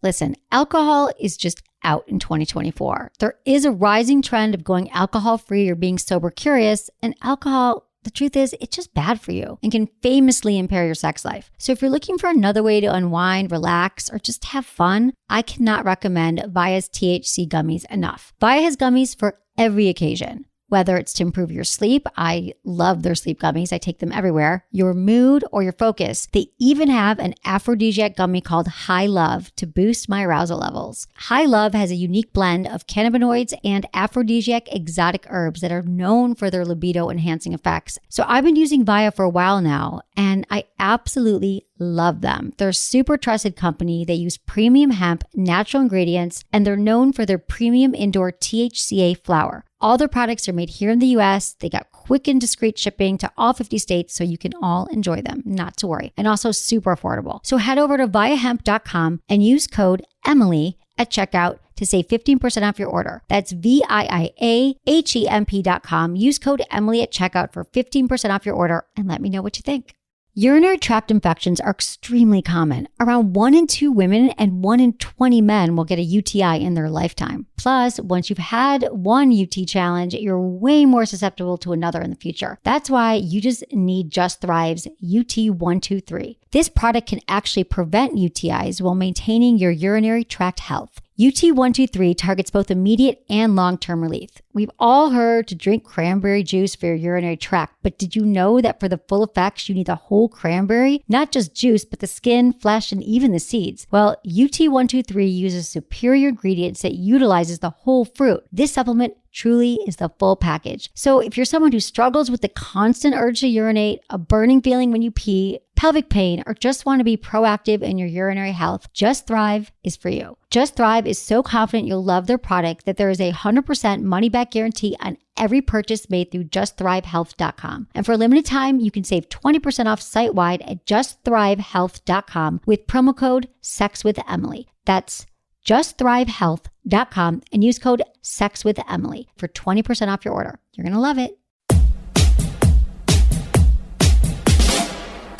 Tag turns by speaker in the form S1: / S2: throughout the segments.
S1: Listen, alcohol is just out in 2024. There is a rising trend of going alcohol-free or being sober curious, and alcohol, the truth is, it's just bad for you and can famously impair your sex life. So if you're looking for another way to unwind, relax, or just have fun, I cannot recommend Via's THC gummies enough. Via has gummies for every occasion. Whether it's to improve your sleep, I love their sleep gummies. I take them everywhere. Your mood or your focus. They even have an aphrodisiac gummy called High Love to boost my arousal levels. High Love has a unique blend of cannabinoids and aphrodisiac exotic herbs that are known for their libido enhancing effects. So I've been using Via for a while now, and I absolutely love them. They're a super trusted company. They use premium hemp, natural ingredients, and they're known for their premium indoor THCA flower. All their products are made here in the US. They got quick and discreet shipping to all 50 states, so you can all enjoy them, not to worry. And also super affordable. So head over to viahemp.com and use code Emily at checkout to save 15% off your order. That's VIIAHEMP.com. Use code Emily at checkout for 15% off your order and let me know what you think. Urinary tract infections are extremely common. Around 1 in 2 women and 1 in 20 men will get a UTI in their lifetime. Plus, once you've had one UT challenge, you're way more susceptible to another in the future. That's why you just need Just Thrive's UT123. This product can actually prevent UTIs while maintaining your urinary tract health. UT123 targets both immediate and long-term relief. We've all heard to drink cranberry juice for your urinary tract, but did you know that for the full effects, you need the whole cranberry? Not just juice, but the skin, flesh, and even the seeds. Well, UT123 uses superior ingredients that utilizes the whole fruit. This supplement truly is the full package. So if you're someone who struggles with the constant urge to urinate, a burning feeling when you pee, pelvic pain, or just want to be proactive in your urinary health, Just Thrive is for you. Just Thrive is so confident you'll love their product that there is a 100% money-back guarantee on every purchase made through JustThriveHealth.com. And for a limited time, you can save 20% off site-wide at JustThriveHealth.com with promo code SEXWithEmily. That's JustThriveHealth.com and use code SEXWithEmily for 20% off your order. You're going to love it.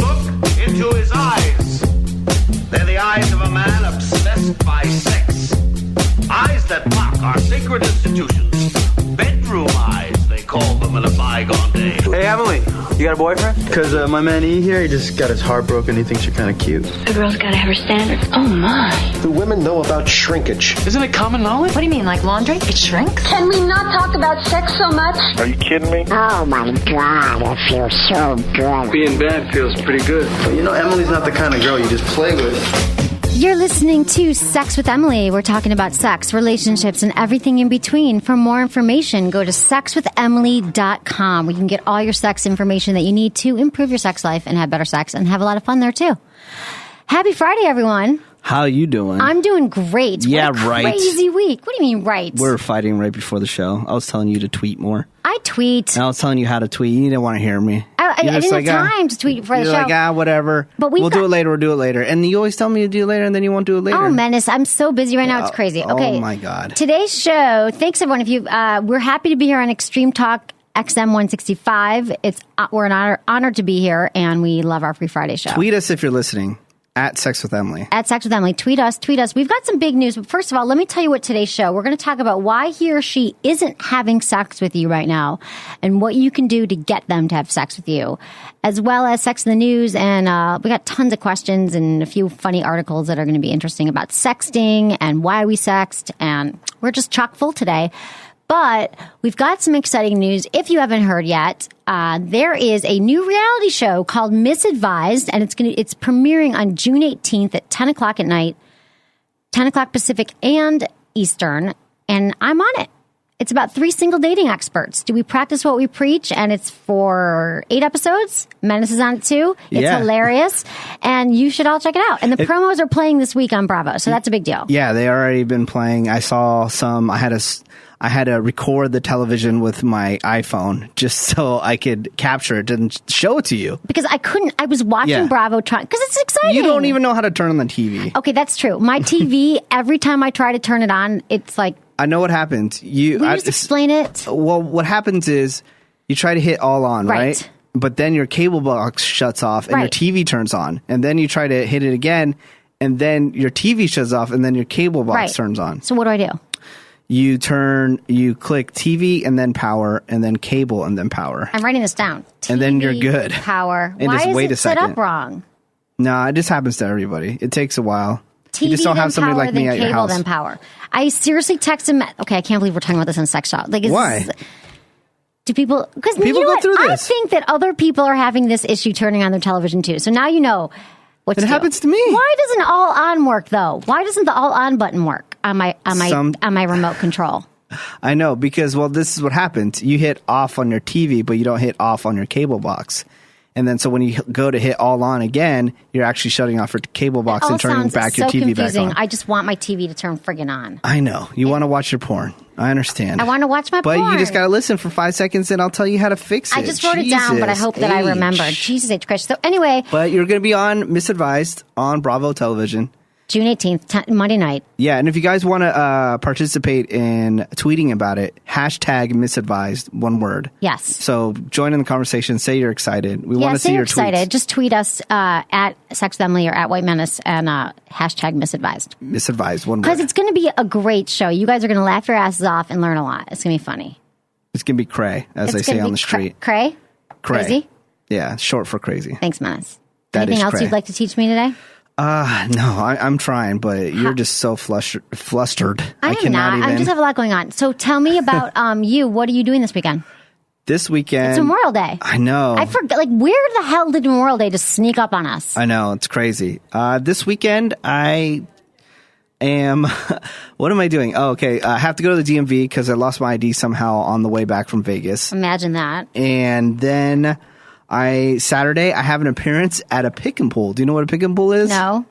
S2: Look into his eyes. They're the eyes of a man obsessed by sex. Eyes that mock our sacred institutions. Bedroom eyes, they call them in a bygone day.
S3: Hey, Emily, you got a boyfriend? Because my man E here, he just got his heart broken. He thinks you're kind of cute.
S4: A girl's got to have her standards. Oh, my.
S5: Do women know about shrinkage?
S3: Isn't it common knowledge?
S4: What do you mean, like laundry? It shrinks?
S6: Can we not talk about sex so much?
S5: Are you kidding me?
S6: Oh, my God, it feels so good.
S3: Being bad feels pretty good. But you know, Emily's not the kind of girl you just play with.
S1: You're listening to Sex with Emily. We're talking about sex, relationships, and everything in between. For more information, go to sexwithemily.com, where you can get all your sex information that you need to improve your sex life and have better sex and have a lot of fun there, too. Happy Friday, everyone.
S7: How you doing?
S1: I'm doing great.
S7: Yeah,
S1: what a
S7: right.
S1: Crazy week. What do you mean, right?
S7: We're fighting right before the show. I was telling you to tweet more.
S1: I tweet.
S7: And I was telling you how to tweet. You didn't want to hear me.
S1: I didn't have time to tweet before the show.
S7: You're like, whatever.
S1: But
S7: we'll do it later. We'll do it later. And you always tell me to do it later, and then you won't do it later.
S1: Oh, Menace. I'm so busy right now. It's crazy. Okay.
S7: Oh, my God.
S1: Today's show, thanks, everyone. If you, we're happy to be here on Extreme Talk XM 165. We're honored to be here, and we love our Free Friday show.
S7: Tweet us if you're listening. At Sex with Emily.
S1: At Sex with Emily. Tweet us. We've got some big news. But first of all, let me tell you what today's show. We're going to talk about why he or she isn't having sex with you right now and what you can do to get them to have sex with you, as well as sex in the news. And we got tons of questions and a few funny articles that are going to be interesting about sexting and why we sext. And we're just chock full today. But we've got some exciting news. If you haven't heard yet, there is a new reality show called Misadvised, and it's premiering on June 18th at 10 o'clock at night, 10 o'clock Pacific and Eastern, and I'm on it. It's about 3 single dating experts. Do we practice what we preach? And it's for 8 episodes. Menace is on it too. It's hilarious. And you should all check it out. And the promos are playing this week on Bravo, so that's a big deal.
S7: Yeah, they already been playing. I saw some. I had to record the television with my iPhone just so I could capture it and show it to you.
S1: Because I couldn't. I was watching Bravo because it's exciting.
S7: You don't even know how to turn on the TV.
S1: Okay, that's true. My TV, every time I try to turn it on, it's like...
S7: I know what happens.
S1: Will you just explain it?
S7: Well, what happens is you try to hit all on, right? But then your cable box shuts off and your TV turns on. And then you try to hit it again and then your TV shuts off, and then your cable box turns on.
S1: So what do I do?
S7: You click TV and then power, and then cable and then power.
S1: I'm writing this down. TV,
S7: and then you're good.
S1: Power.
S7: And
S1: Why
S7: just
S1: is
S7: wait
S1: it
S7: a
S1: set
S7: second.
S1: up wrong?
S7: No, it just happens to everybody. It takes a while.
S1: TV,
S7: you just don't have somebody
S1: power,
S7: like me at your
S1: cable,
S7: house.
S1: then power. I seriously texted. Okay, I can't believe we're talking about this on Sex Shop. Like,
S7: Why?
S1: Do people? Because
S7: People
S1: you know
S7: go
S1: what?
S7: through
S1: I
S7: this.
S1: think that other people are having this issue turning on their television too. So now you know what to do.
S7: It happens to me.
S1: Why doesn't all on work though? Why doesn't the all on button work on my remote control?
S7: I know, because, well, this is what happens. You hit off on your TV, but you don't hit off on your cable box. And then so when you go to hit all on again, you're actually shutting off your cable box and turning back your TV
S1: confusing.
S7: back on.
S1: I just want my TV to turn friggin' on.
S7: I know. You want to watch your porn. I understand.
S1: I want to watch my porn.
S7: But you just got to listen for 5 seconds and I'll tell you how to fix it.
S1: I just wrote it down, but I hope that I remember. Jesus H. Christ. So anyway.
S7: But you're going to be on Misadvised on Bravo Television.
S1: June 18th, Monday night.
S7: Yeah, and if you guys want to participate in tweeting about it, hashtag Misadvised, one word.
S1: Yes.
S7: So join in the conversation. Say you're excited. We want to see your
S1: excited.
S7: tweets.
S1: Just tweet us at Sex with Emily or at White Menace and hashtag Misadvised.
S7: Misadvised, one word.
S1: Because it's going to be a great show. You guys are going to laugh your asses off and learn a lot. It's going to be funny.
S7: It's going to be cray, as they say on the street.
S1: Cray? Crazy?
S7: Yeah, short for crazy.
S1: Thanks, Menace.
S7: That
S1: Anything
S7: is
S1: else
S7: cray.
S1: you'd like to teach me today?
S7: No, I'm trying, but you're just so flustered.
S1: I am
S7: cannot
S1: not.
S7: even.
S1: I just have a lot going on. So tell me about you. What are you doing this weekend?
S7: This weekend.
S1: It's Memorial Day.
S7: I know.
S1: I forgot. Like, where the hell did Memorial Day just sneak up on us?
S7: I know. It's crazy. This weekend, I am. What am I doing? Oh, okay. I have to go to the DMV because I lost my ID somehow on the way back from Vegas.
S1: Imagine that.
S7: And then Saturday, I have an appearance at a pick and pull. Do you know what a pick and pull is?
S1: No.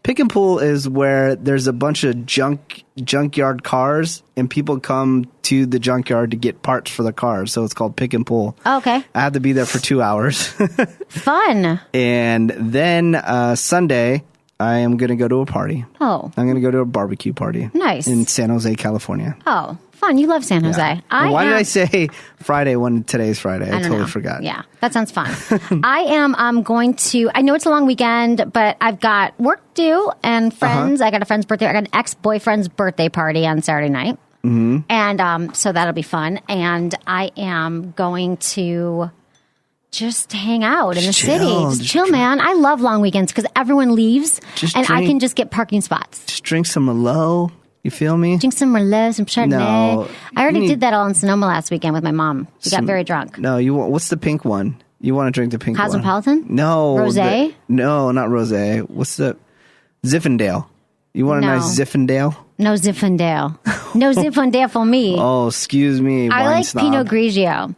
S7: Pick and pull is where there's a bunch of junkyard cars, and people come to the junkyard to get parts for the cars. So it's called pick and pull.
S1: Oh, okay.
S7: I have to be there for 2 hours.
S1: Fun.
S7: And then Sunday, I am going to go to a party.
S1: Oh.
S7: I'm going to go to a barbecue party.
S1: Nice.
S7: In San Jose, California.
S1: Oh, fun. You love San Jose.
S7: Yeah. Why did I say Friday when today's Friday? I totally forgot.
S1: Yeah, that sounds fun. I am going to, I know it's a long weekend, but I've got work due and friends. I got a friend's birthday. I got an ex-boyfriend's birthday party on Saturday night. Mm-hmm. And so that'll be fun. And I am going to just hang out in the city. Just chill, man. I love long weekends because everyone leaves I can just get parking spots.
S7: Just drink some Merlot. You feel me?
S1: Drink some Merlot, some Chardonnay.
S7: No,
S1: I already did that all in Sonoma last weekend with my mom. We got very drunk.
S7: No, you want, what's the pink one? You want to drink the pink
S1: Cosmopolitan?
S7: one? No.
S1: Rosé?
S7: No, not Rosé. What's the Zinfandel? You want a nice Zinfandel?
S1: No Zinfandel. No Zinfandel for me.
S7: Oh, excuse me.
S1: I
S7: wine
S1: like
S7: snob.
S1: Pinot Grigio.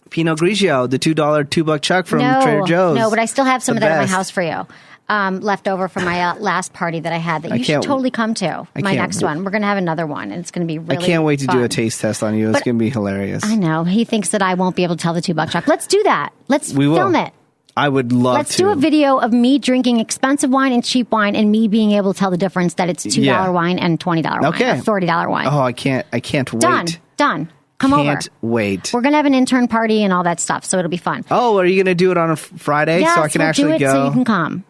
S7: Pinot Grigio, the $2 $2 chuck from Trader Joe's.
S1: No, but I still have some of that at my
S7: best.
S1: house for you. Left over from my last party that I had that you should totally come to. My next one. We're going to have another one, and it's going to be really
S7: I can't wait to
S1: fun.
S7: do a taste test on you. It's going to be hilarious.
S1: I know. He thinks that I won't be able to tell the $2 chuck. Let's do that.
S7: We will.
S1: Film it.
S7: I would love
S1: Let's
S7: to.
S1: do a video of me drinking expensive wine and cheap wine and me being able to tell the difference that it's $2 wine and $20 wine or $40 wine.
S7: Oh, I can't wait.
S1: Done. Come over.
S7: Can't wait.
S1: We're going to have an intern party and all that stuff, so it'll be fun.
S7: Oh, are you going to do it on a Friday
S1: Yes,
S7: so I can
S1: we'll
S7: actually
S1: do it
S7: go?
S1: so you can come.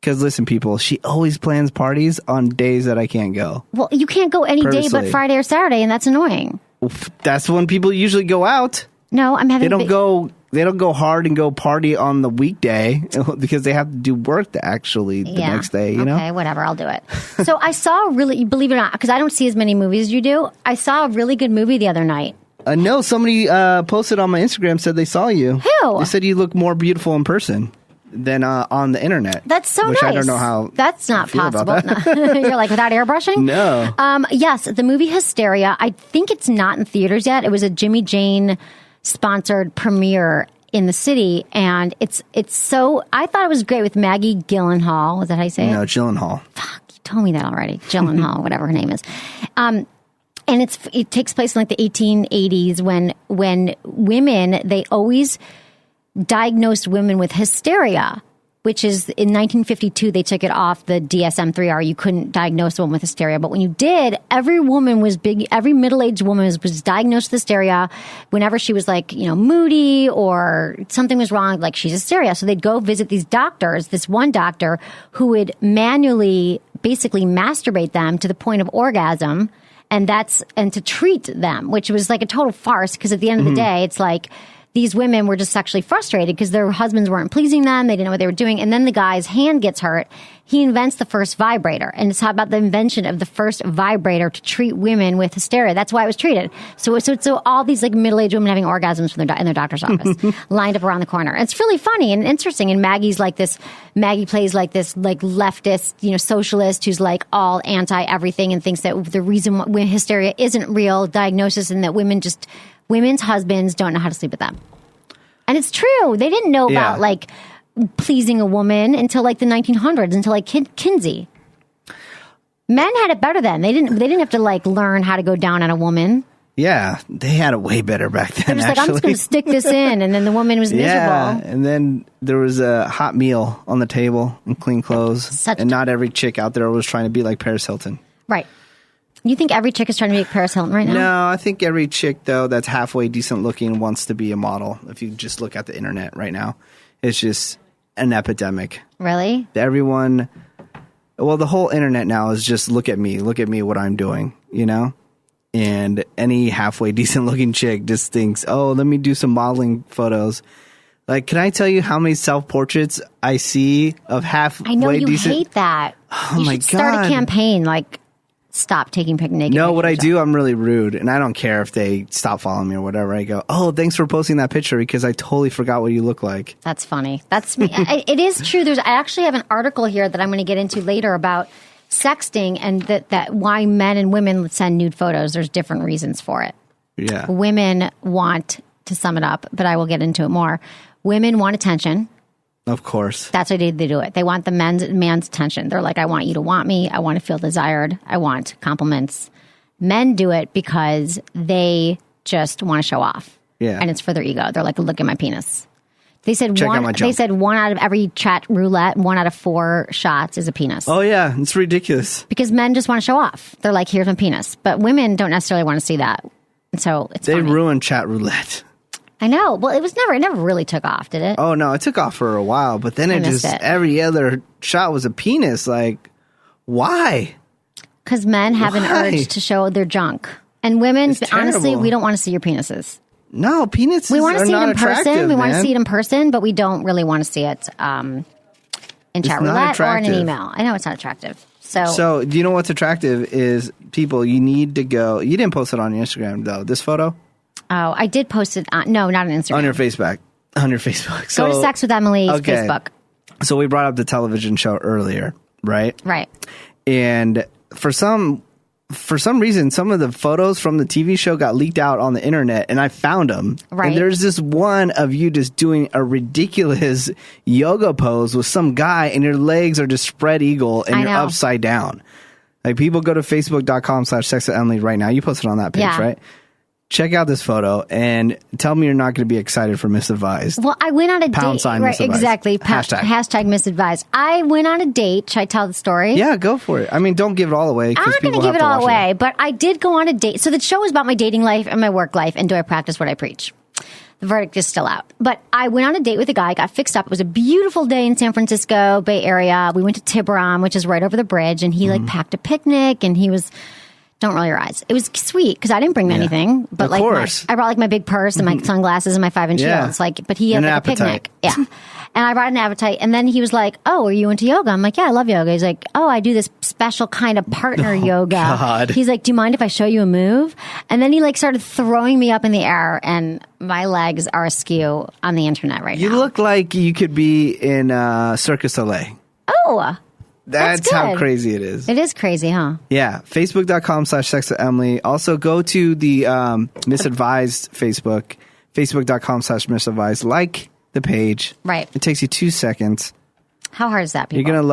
S7: Because listen, people, she always plans parties on days that I can't go.
S1: Well, you can't go any day but
S7: Purposely.
S1: Friday or Saturday, and that's annoying.
S7: That's when people usually go out.
S1: No, I'm having.
S7: They don't go hard and go party on the weekday because they have to do work the next day. You know.
S1: Okay, whatever. I'll do it. So I saw believe it or not, because I don't see as many movies as you do. I saw a really good movie the other night.
S7: No, somebody posted on my Instagram said they saw you.
S1: Who?
S7: They said you look more beautiful in person than on the internet.
S1: That's so
S7: which
S1: nice.
S7: I don't know how.
S1: That's not
S7: I feel
S1: possible.
S7: about that.
S1: You're like without airbrushing?
S7: No.
S1: Yes, the movie Hysteria. I think it's not in theaters yet. It was a Jimmy Jane sponsored premiere in the city, and it's so. I thought it was great with Maggie Gyllenhaal. Is that how you say it?
S7: No, Gyllenhaal.
S1: Fuck, you told me that already. Gyllenhaal, whatever her name is. And it takes place in like the 1880s when women, they always diagnosed women with hysteria, which is in 1952, they took it off the DSM-3R. You couldn't diagnose a woman with hysteria. But when you did, every middle-aged woman was diagnosed with hysteria whenever she was like, moody or something was wrong, like she's hysteria. So they'd go visit these doctors, this one doctor who would manually basically masturbate them to the point of orgasm and to treat them, which was like a total farce because at the end of the day, it's like, these women were just sexually frustrated because their husbands weren't pleasing them. They didn't know what they were doing. And then the guy's hand gets hurt. He invents the first vibrator. And it's about the invention of the first vibrator to treat women with hysteria. That's why it was treated. So all these like middle-aged women having orgasms in their doctor's office lined up around the corner. It's really funny and interesting. And Maggie plays like this like leftist, socialist who's like all anti everything and thinks that the reason why hysteria isn't real diagnosis and that women's husbands don't know how to sleep with them. And it's true. They didn't know about like pleasing a woman until like the 1900s, until like Kinsey. Men had it better then. They didn't have to like learn how to go down on a woman.
S7: Yeah, they had it way better back then.
S1: They're just like, I'm just going to stick this in, and then the woman was miserable.
S7: Yeah, and then there was a hot meal on the table and clean clothes, and not every chick out there was trying to be like Paris Hilton.
S1: Right. You think every chick is trying to be like Paris Hilton right now?
S7: No, I think every chick, though, that's halfway decent looking wants to be a model. If you just look at the internet right now, it's just an epidemic.
S1: Really?
S7: The whole internet now is just look at me, what I'm doing, And any halfway decent looking chick just thinks, oh, let me do some modeling photos. Like, can I tell you how many self-portraits I see of halfway decent?
S1: I know you hate that.
S7: Oh,
S1: you
S7: my
S1: should start
S7: God.
S1: a campaign, like, stop taking naked pictures.
S7: No, what I do, I'm really rude, and I don't care if they stop following me or whatever. I go, oh, thanks for posting that picture because I totally forgot what you look like.
S1: That's funny. That's me. It is true. I actually have an article here that I'm going to get into later about sexting and that why men and women send nude photos. There's different reasons for it.
S7: Yeah.
S1: Women want, to sum it up, but I will get into it more. Women want attention.
S7: Of course.
S1: That's why they do it. They want the man's attention. They're like, I want you to want me. I want to feel desired. I want compliments. Men do it because they just want to show off.
S7: Yeah.
S1: And it's for their ego. They're like, look at my penis. They said
S7: Check out my junk.
S1: They said 1 out of every chat roulette, 1 out of 4 shots is a penis.
S7: Oh, yeah. It's ridiculous.
S1: Because men just want to show off. They're like, here's my penis. But women don't necessarily want to see that. And so it's
S7: They
S1: funny.
S7: ruined chat roulette.
S1: I know. Well, it never really took off, did it?
S7: Oh, no. It took off for a while, but then every other shot was a penis. Like, why?
S1: Because men have an urge to show their junk. And women, honestly, we don't want to see your penises.
S7: No, penises
S1: we want to see it in person. We want to
S7: man.
S1: see it in person, but we don't really want to see it in chat roulette or in an email. I know it's not attractive. So
S7: do you know what's attractive is people, you need to go. You didn't post it on your Instagram, though. This photo?
S1: Oh, I did post it. No, not on Instagram.
S7: On your Facebook.
S1: Go to Sex with Emily's Facebook.
S7: So we brought up the television show earlier, right?
S1: Right.
S7: And for some reason, some of the photos from the TV show got leaked out on the internet, and I found them.
S1: Right.
S7: And there's this one of you just doing a ridiculous yoga pose with some guy, and your legs are just spread eagle, and you're upside down. Like, people go to facebook.com/sexwithemily right now. You posted on that page, right? Check out this photo and tell me you're not going to be excited for Misadvised.
S1: Well, I went on a date.
S7: Sign
S1: right,
S7: Misadvised.
S1: exactly.
S7: Hashtag
S1: Misadvised. I went on a date. Should I tell the story?
S7: Yeah, go for it. I mean, don't give it all away.
S1: I'm not going to give it all away, but I did go on a date. So the show is about my dating life and my work life, and do I practice what I preach? The verdict is still out. But I went on a date with a guy, got fixed up. It was a beautiful day in San Francisco, Bay Area. We went to Tiburon, which is right over the bridge, and he packed a picnic, and he was... Don't roll your eyes. It was sweet because I didn't bring
S7: of
S1: anything, but
S7: course.
S1: I brought like my big purse and my sunglasses and my 5-inch heels. Like, but he had like a picnic. Yeah. And I brought an appetite. And then he was like, "Oh, are you into yoga?" I'm like, "Yeah, I love yoga." He's like, "Oh, I do this special kind of partner yoga."
S7: God.
S1: He's like, "Do you mind if I show you a move?" And then he like started throwing me up in the air, and my legs are askew on the internet right now.
S7: You look like you could be in Cirque du Soleil.
S1: Oh.
S7: That's how crazy it is.
S1: It is crazy, huh?
S7: Yeah. Facebook.com/sexwithemily. Also go to the Misadvised Facebook. Facebook.com/misadvised. Like the page.
S1: Right.
S7: It takes you 2 seconds.
S1: How hard is that, people?
S7: You're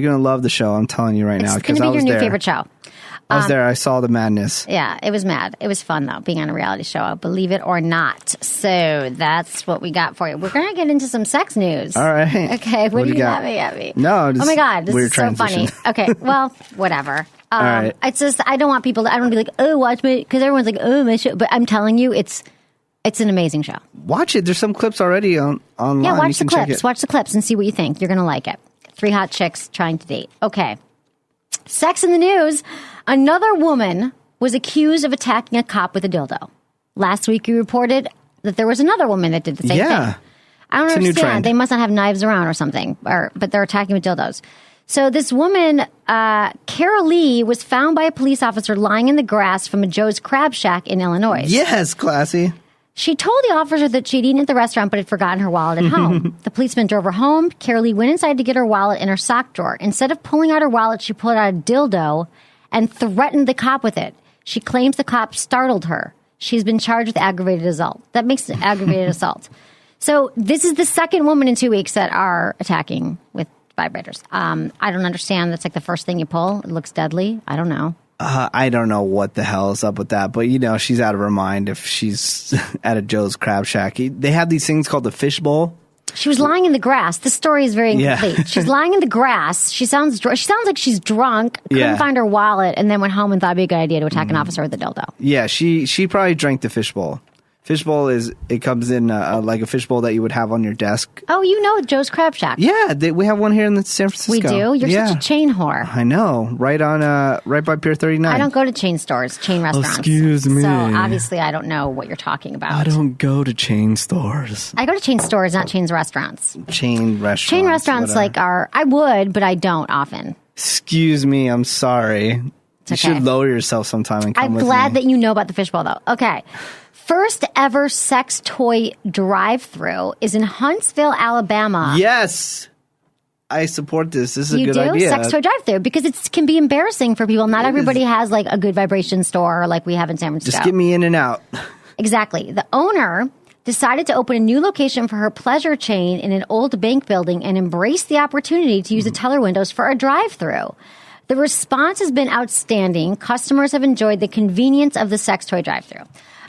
S7: gonna love the show. I'm telling you right now.
S1: It's going to be your new favorite show.
S7: I was there. I saw the madness.
S1: Yeah, it was mad. It was fun, though, being on a reality show, believe it or not. So that's what we got for you. We're going to get into some sex news.
S7: All right.
S1: Okay, what do you got me at me?
S7: No,
S1: oh my God, this is
S7: transition.
S1: so funny. Okay, well, whatever.
S7: All right.
S1: It's just, I don't want people to, I don't want to be like, oh, watch me, because everyone's like, oh, my show. But I'm telling you, it's an amazing show.
S7: Watch it. There's some clips already online.
S1: Yeah, watch the clips. Watch the clips and see what you think. You're going to like it. 3 hot chicks trying to date. Okay. Sex in the news. Another woman was accused of attacking a cop with a dildo. Last week, you reported that there was another woman that did the same thing. I don't understand. They must not have knives around or something, but they're attacking with dildos. So this woman, Carol Lee, was found by a police officer lying in the grass from a Joe's Crab Shack in Illinois.
S7: Yes, classy.
S1: She told the officer that she'd eaten at the restaurant but had forgotten her wallet at home. The policeman drove her home. Carol Lee went inside to get her wallet in her sock drawer. Instead of pulling out her wallet, she pulled out a dildo and threatened the cop with it. She claims the cop startled her. She's been charged with aggravated assault. That makes it aggravated assault. So this is the second woman in 2 weeks that are attacking with vibrators. I don't understand. That's like the first thing you pull. It looks deadly. I don't know.
S7: I don't know what the hell is up with that, but she's out of her mind if she's at a Joe's Crab Shack. They have these things called the fishbowl.
S1: She was lying in the grass. This story is very incomplete. Yeah. She's lying in the grass. She sounds like she's drunk. Couldn't find her wallet, and then went home and thought it'd be a good idea to attack an officer with a dildo.
S7: Yeah, she probably drank the fishbowl. Fishbowl it comes in like a fishbowl that you would have on your desk.
S1: Oh, Joe's Crab Shack.
S7: Yeah, we have one here in San Francisco.
S1: We do? You're such a chain whore.
S7: I know. Right by Pier 39.
S1: I don't go to chain stores, chain restaurants.
S7: Excuse me.
S1: So obviously I don't know what you're talking about.
S7: I don't go to chain stores.
S1: I go to chain stores, not chain restaurants.
S7: Chain restaurants.
S1: Chain restaurants I would, but I don't often.
S7: Excuse me, I'm sorry. You should lower yourself sometime and come with me.
S1: I'm glad that you know about the fishbowl, though. Okay. First ever sex toy drive-thru is in Huntsville, Alabama.
S7: Yes. I support this. This is a good idea.
S1: You do? Sex toy drive-thru. Because it can be embarrassing for people. Not everybody has like a good vibration store like we have in San Francisco.
S7: Just get me in and out.
S1: Exactly. The owner decided to open a new location for her pleasure chain in an old bank building and embraced the opportunity to use the teller windows for a drive-thru. The response has been outstanding. Customers have enjoyed the convenience of the sex toy drive-thru.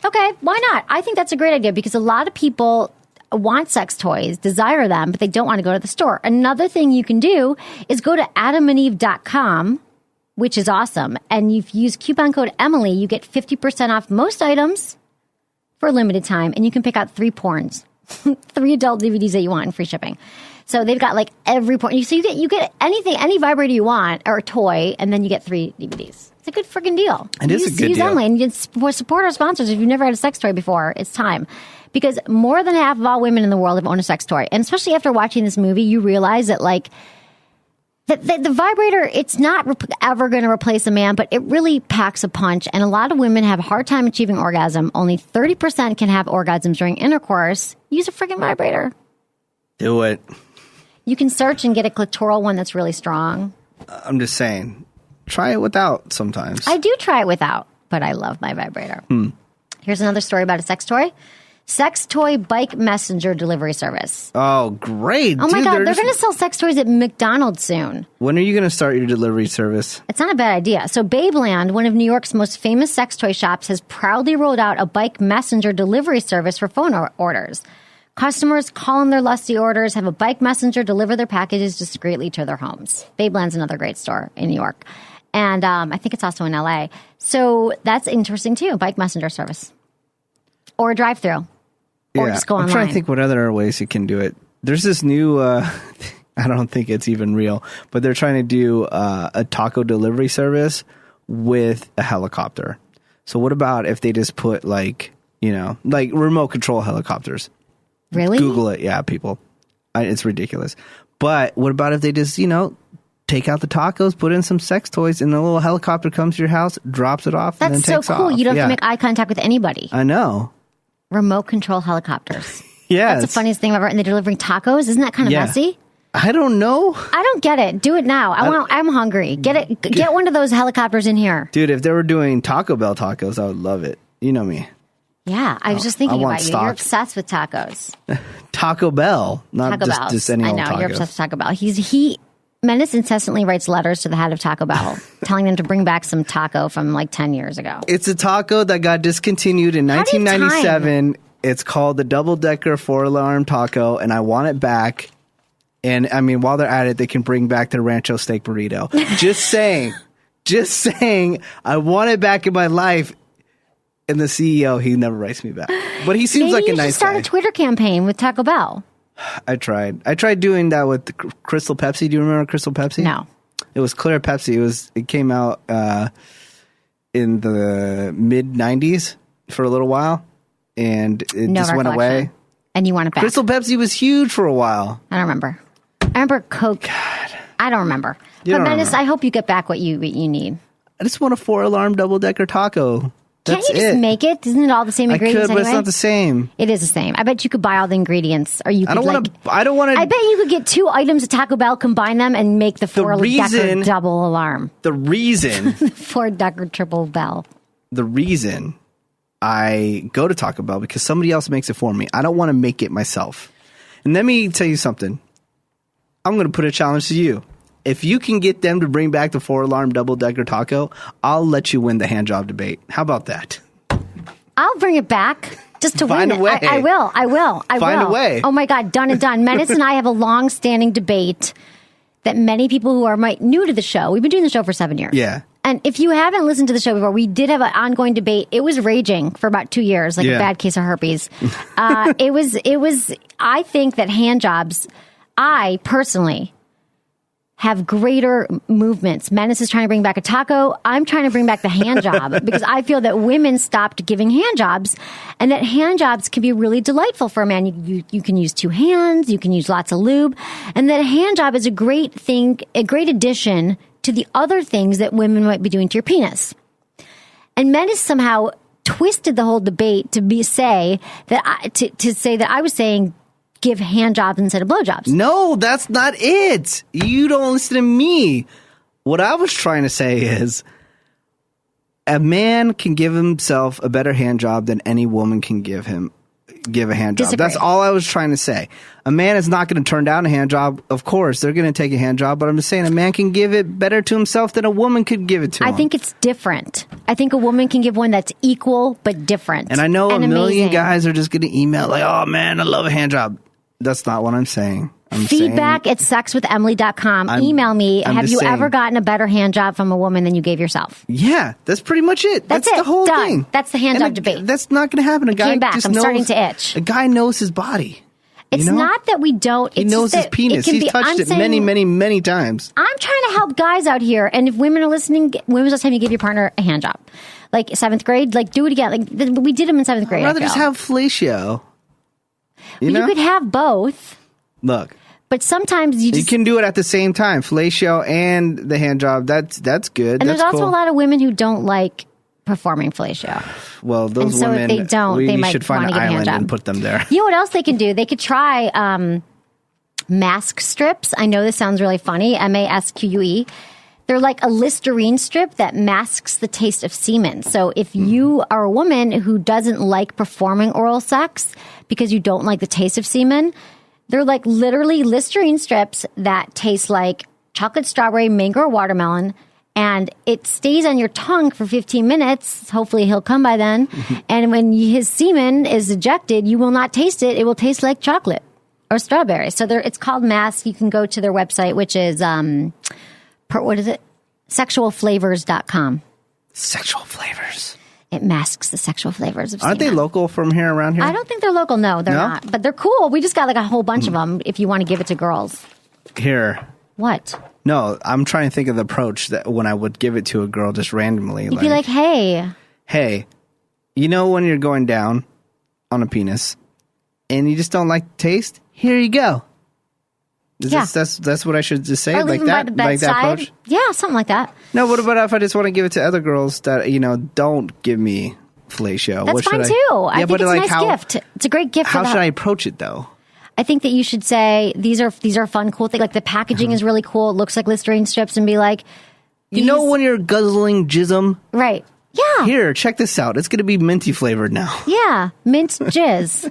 S1: Okay, why not? I think that's a great idea because a lot of people want sex toys, desire them, but they don't want to go to the store. Another thing you can do is go to adamandeve.com, which is awesome. And if you use coupon code Emily, you get 50% off most items for a limited time. And you can pick out 3 porns, 3 adult DVDs that you want and free shipping. So they've got like every porn. So you get anything, any vibrator you want or a toy, and then you get 3 DVDs. It's a good freaking deal.
S7: It is a good deal.
S1: Use Emily and you support our sponsors. If you've never had a sex toy before, it's time. Because more than half of all women in the world have owned a sex toy. And especially after watching this movie, you realize that like the vibrator, it's not ever going to replace a man, but it really packs a punch. And a lot of women have a hard time achieving orgasm. Only 30% can have orgasms during intercourse. Use a freaking vibrator.
S7: Do it.
S1: You can search and get a clitoral one that's really strong.
S7: I'm just saying. Try it without sometimes.
S1: I do try it without, but I love my vibrator. Here's another story about a sex toy. Sex toy bike messenger delivery service.
S7: Oh, great.
S1: Oh, my God. They're going to sell sex toys at McDonald's soon.
S7: When are you going to start your delivery service?
S1: It's not a bad idea. So Babeland, one of New York's most famous sex toy shops, has proudly rolled out a bike messenger delivery service for phone orders. Customers call in their lusty orders, have a bike messenger deliver their packages discreetly to their homes. Babeland's another great store in New York. And I think it's also in LA. So that's interesting too, bike messenger service. Or a drive-thru. Or just go online.
S7: I'm trying to think what other ways you can do it. There's this new, I don't think it's even real, but they're trying to do a taco delivery service with a helicopter. So what about if they just put like remote control helicopters?
S1: Really?
S7: Google it. Yeah, people. It's ridiculous. But what about if they just, take out the tacos, put in some sex toys, and the little helicopter comes to your house, drops it off, and then takes off.
S1: That's so cool. You don't have to make eye contact with anybody.
S7: I know.
S1: Remote control helicopters.
S7: Yeah.
S1: That's the funniest thing ever. And they're delivering tacos? Isn't that kind of messy?
S7: I don't know.
S1: I don't get it. Do it now. I'm hungry. Get one of those helicopters in here.
S7: Dude, if they were doing Taco Bell tacos, I would love it. You know me.
S1: Yeah, I was just thinking about you. You're obsessed with tacos.
S7: Taco Bell, not just any old taco.
S1: I know, you're obsessed with Taco Bell. He Menace incessantly writes letters to the head of Taco Bell, telling them to bring back some taco from like 10 years ago.
S7: It's a taco that got discontinued in 1997. It's called the double-decker 4-alarm taco, and I want it back. And, I mean, while they're at it, they can bring back the Rancho Steak Burrito. Just saying. Just saying. I want it back in my life. And the CEO, he never writes me back. But he seems like a nice guy. Maybe you should start
S1: a Twitter campaign with Taco Bell.
S7: I tried doing that with the Crystal Pepsi. Do you remember Crystal Pepsi?
S1: No.
S7: It was clear Pepsi. It came out in the mid-90s for a little while. And it just went away.
S1: And you want it back.
S7: Crystal Pepsi was huge for a while.
S1: I don't remember. I remember Coke.
S7: God.
S1: I don't remember. But Menace, I hope you get back what you need.
S7: I just want a 4-alarm double-decker taco.
S1: Can't you just make it? Isn't it all the same ingredients?
S7: I could, but it's not the same.
S1: It is the same. I bet you could buy all the ingredients, or you could.
S7: I don't want to.
S1: I bet you could get 2 items at Taco Bell, combine them, and make the 4-decker double alarm.
S7: The reason
S1: 4-decker triple bell.
S7: The reason I go to Taco Bell because somebody else makes it for me. I don't want to make it myself. And let me tell you something. I'm going to put a challenge to you. If you can get them to bring back the 4-alarm double-decker taco, I'll let you win the hand job debate. How about that?
S1: I'll bring it back just to
S7: Find
S1: win
S7: a way.
S1: I will.
S7: Find a way.
S1: Oh, my God. Done and done. Menace and I have a long-standing debate that many people who are new to the show, we've been doing the show for 7 years.
S7: Yeah.
S1: And if you haven't listened to the show before, we did have an ongoing debate. It was raging for about 2 years, like a bad case of herpes. It was, I think that hand jobs, I personally have greater movements. Menace is trying to bring back a taco. I'm trying to bring back the hand job because I feel that women stopped giving hand jobs and that hand jobs can be really delightful for a man. You can use 2 hands. You can use lots of lube. And that a hand job is a great thing, a great addition to the other things that women might be doing to your penis. And Menace somehow twisted the whole debate to say that I was saying give hand jobs instead of blowjobs.
S7: No, that's not it. You don't listen to me. What I was trying to say is a man can give himself a better hand job than any woman can give a hand job.
S1: Disagree.
S7: That's all I was trying to say. A man is not going to turn down a hand job. Of course, they're going to take a hand job, but I'm just saying a man can give it better to himself than a woman could give it to him.
S1: I think it's different. I think a woman can give one that's equal but different.
S7: And I know a million
S1: amazing.
S7: guys are just going to email like, oh man, I love a hand job. That's not what I'm saying.
S1: Feedback at sexwithemily.com. Email me. Have you ever gotten a better hand job from a woman than you gave yourself?
S7: Yeah, that's pretty much it. That's
S1: it.
S7: the whole
S1: Done.
S7: thing.
S1: That's the hand job debate.
S7: That's not going to happen. A guy
S1: came back.
S7: just
S1: I'm
S7: knows,
S1: starting to itch.
S7: A guy knows his body.
S1: It's not that we don't.
S7: He knows his penis. He's touched it many, many, many times.
S1: I'm trying to help guys out here. And if women are listening, when was the last time you gave your partner a hand job? Like 7th grade? Like do it again. Like we did them in 7th grade.
S7: I'd rather just have fellatio. You know?
S1: You could have both.
S7: Look.
S1: But sometimes you
S7: can do it at the same time. Fellatio and the hand job. That's good.
S1: And
S7: that's
S1: there's also
S7: cool.
S1: a lot of women who don't like performing fellatio.
S7: Well, those
S1: and so
S7: women,
S1: if they don't, they might
S7: should find
S1: want
S7: an
S1: to get a hand
S7: island
S1: job.
S7: and put them there.
S1: You know what else they can do? They could try mask strips. I know this sounds really funny. MASQUE. They're like a Listerine strip that masks the taste of semen. So if you are a woman who doesn't like performing oral sex because you don't like the taste of semen, they're like literally Listerine strips that taste like chocolate, strawberry, mango, or watermelon. And it stays on your tongue for 15 minutes. Hopefully he'll come by then. And when his semen is ejected, you will not taste it. It will taste like chocolate or strawberry. So it's called Mask. You can go to their website, which is, what is it? Sexualflavors.com.
S7: Sexual flavors.
S1: It masks the sexual flavors of
S7: Aren't
S1: semen.
S7: they local from around here?
S1: I don't think they're local. No, they're not. But they're cool. We just got like a whole bunch of them if you want to give it to girls.
S7: Here.
S1: What?
S7: No, I'm trying to think of the approach that when I would give it to a girl just randomly.
S1: You'd be like,
S7: hey, you know when you're going down on a penis and you just don't like the taste? Here you go. That's what I should just say?
S1: Or
S7: like
S1: leave
S7: that?
S1: them by the
S7: Like that
S1: bedside?
S7: approach?
S1: Yeah, something like that.
S7: No, what about if I just want to give it to other girls that, don't give me fellatio?
S1: That's fine too. I think it's a nice gift. It's a great gift.
S7: How should I approach it though?
S1: I think that you should say these are fun, cool things. Like the packaging is really cool. It looks like Listerine strips, and be like,
S7: you know when you're guzzling jism,
S1: right? Yeah.
S7: Here, check this out. It's going to be minty flavored now.
S1: Yeah, mint jizz.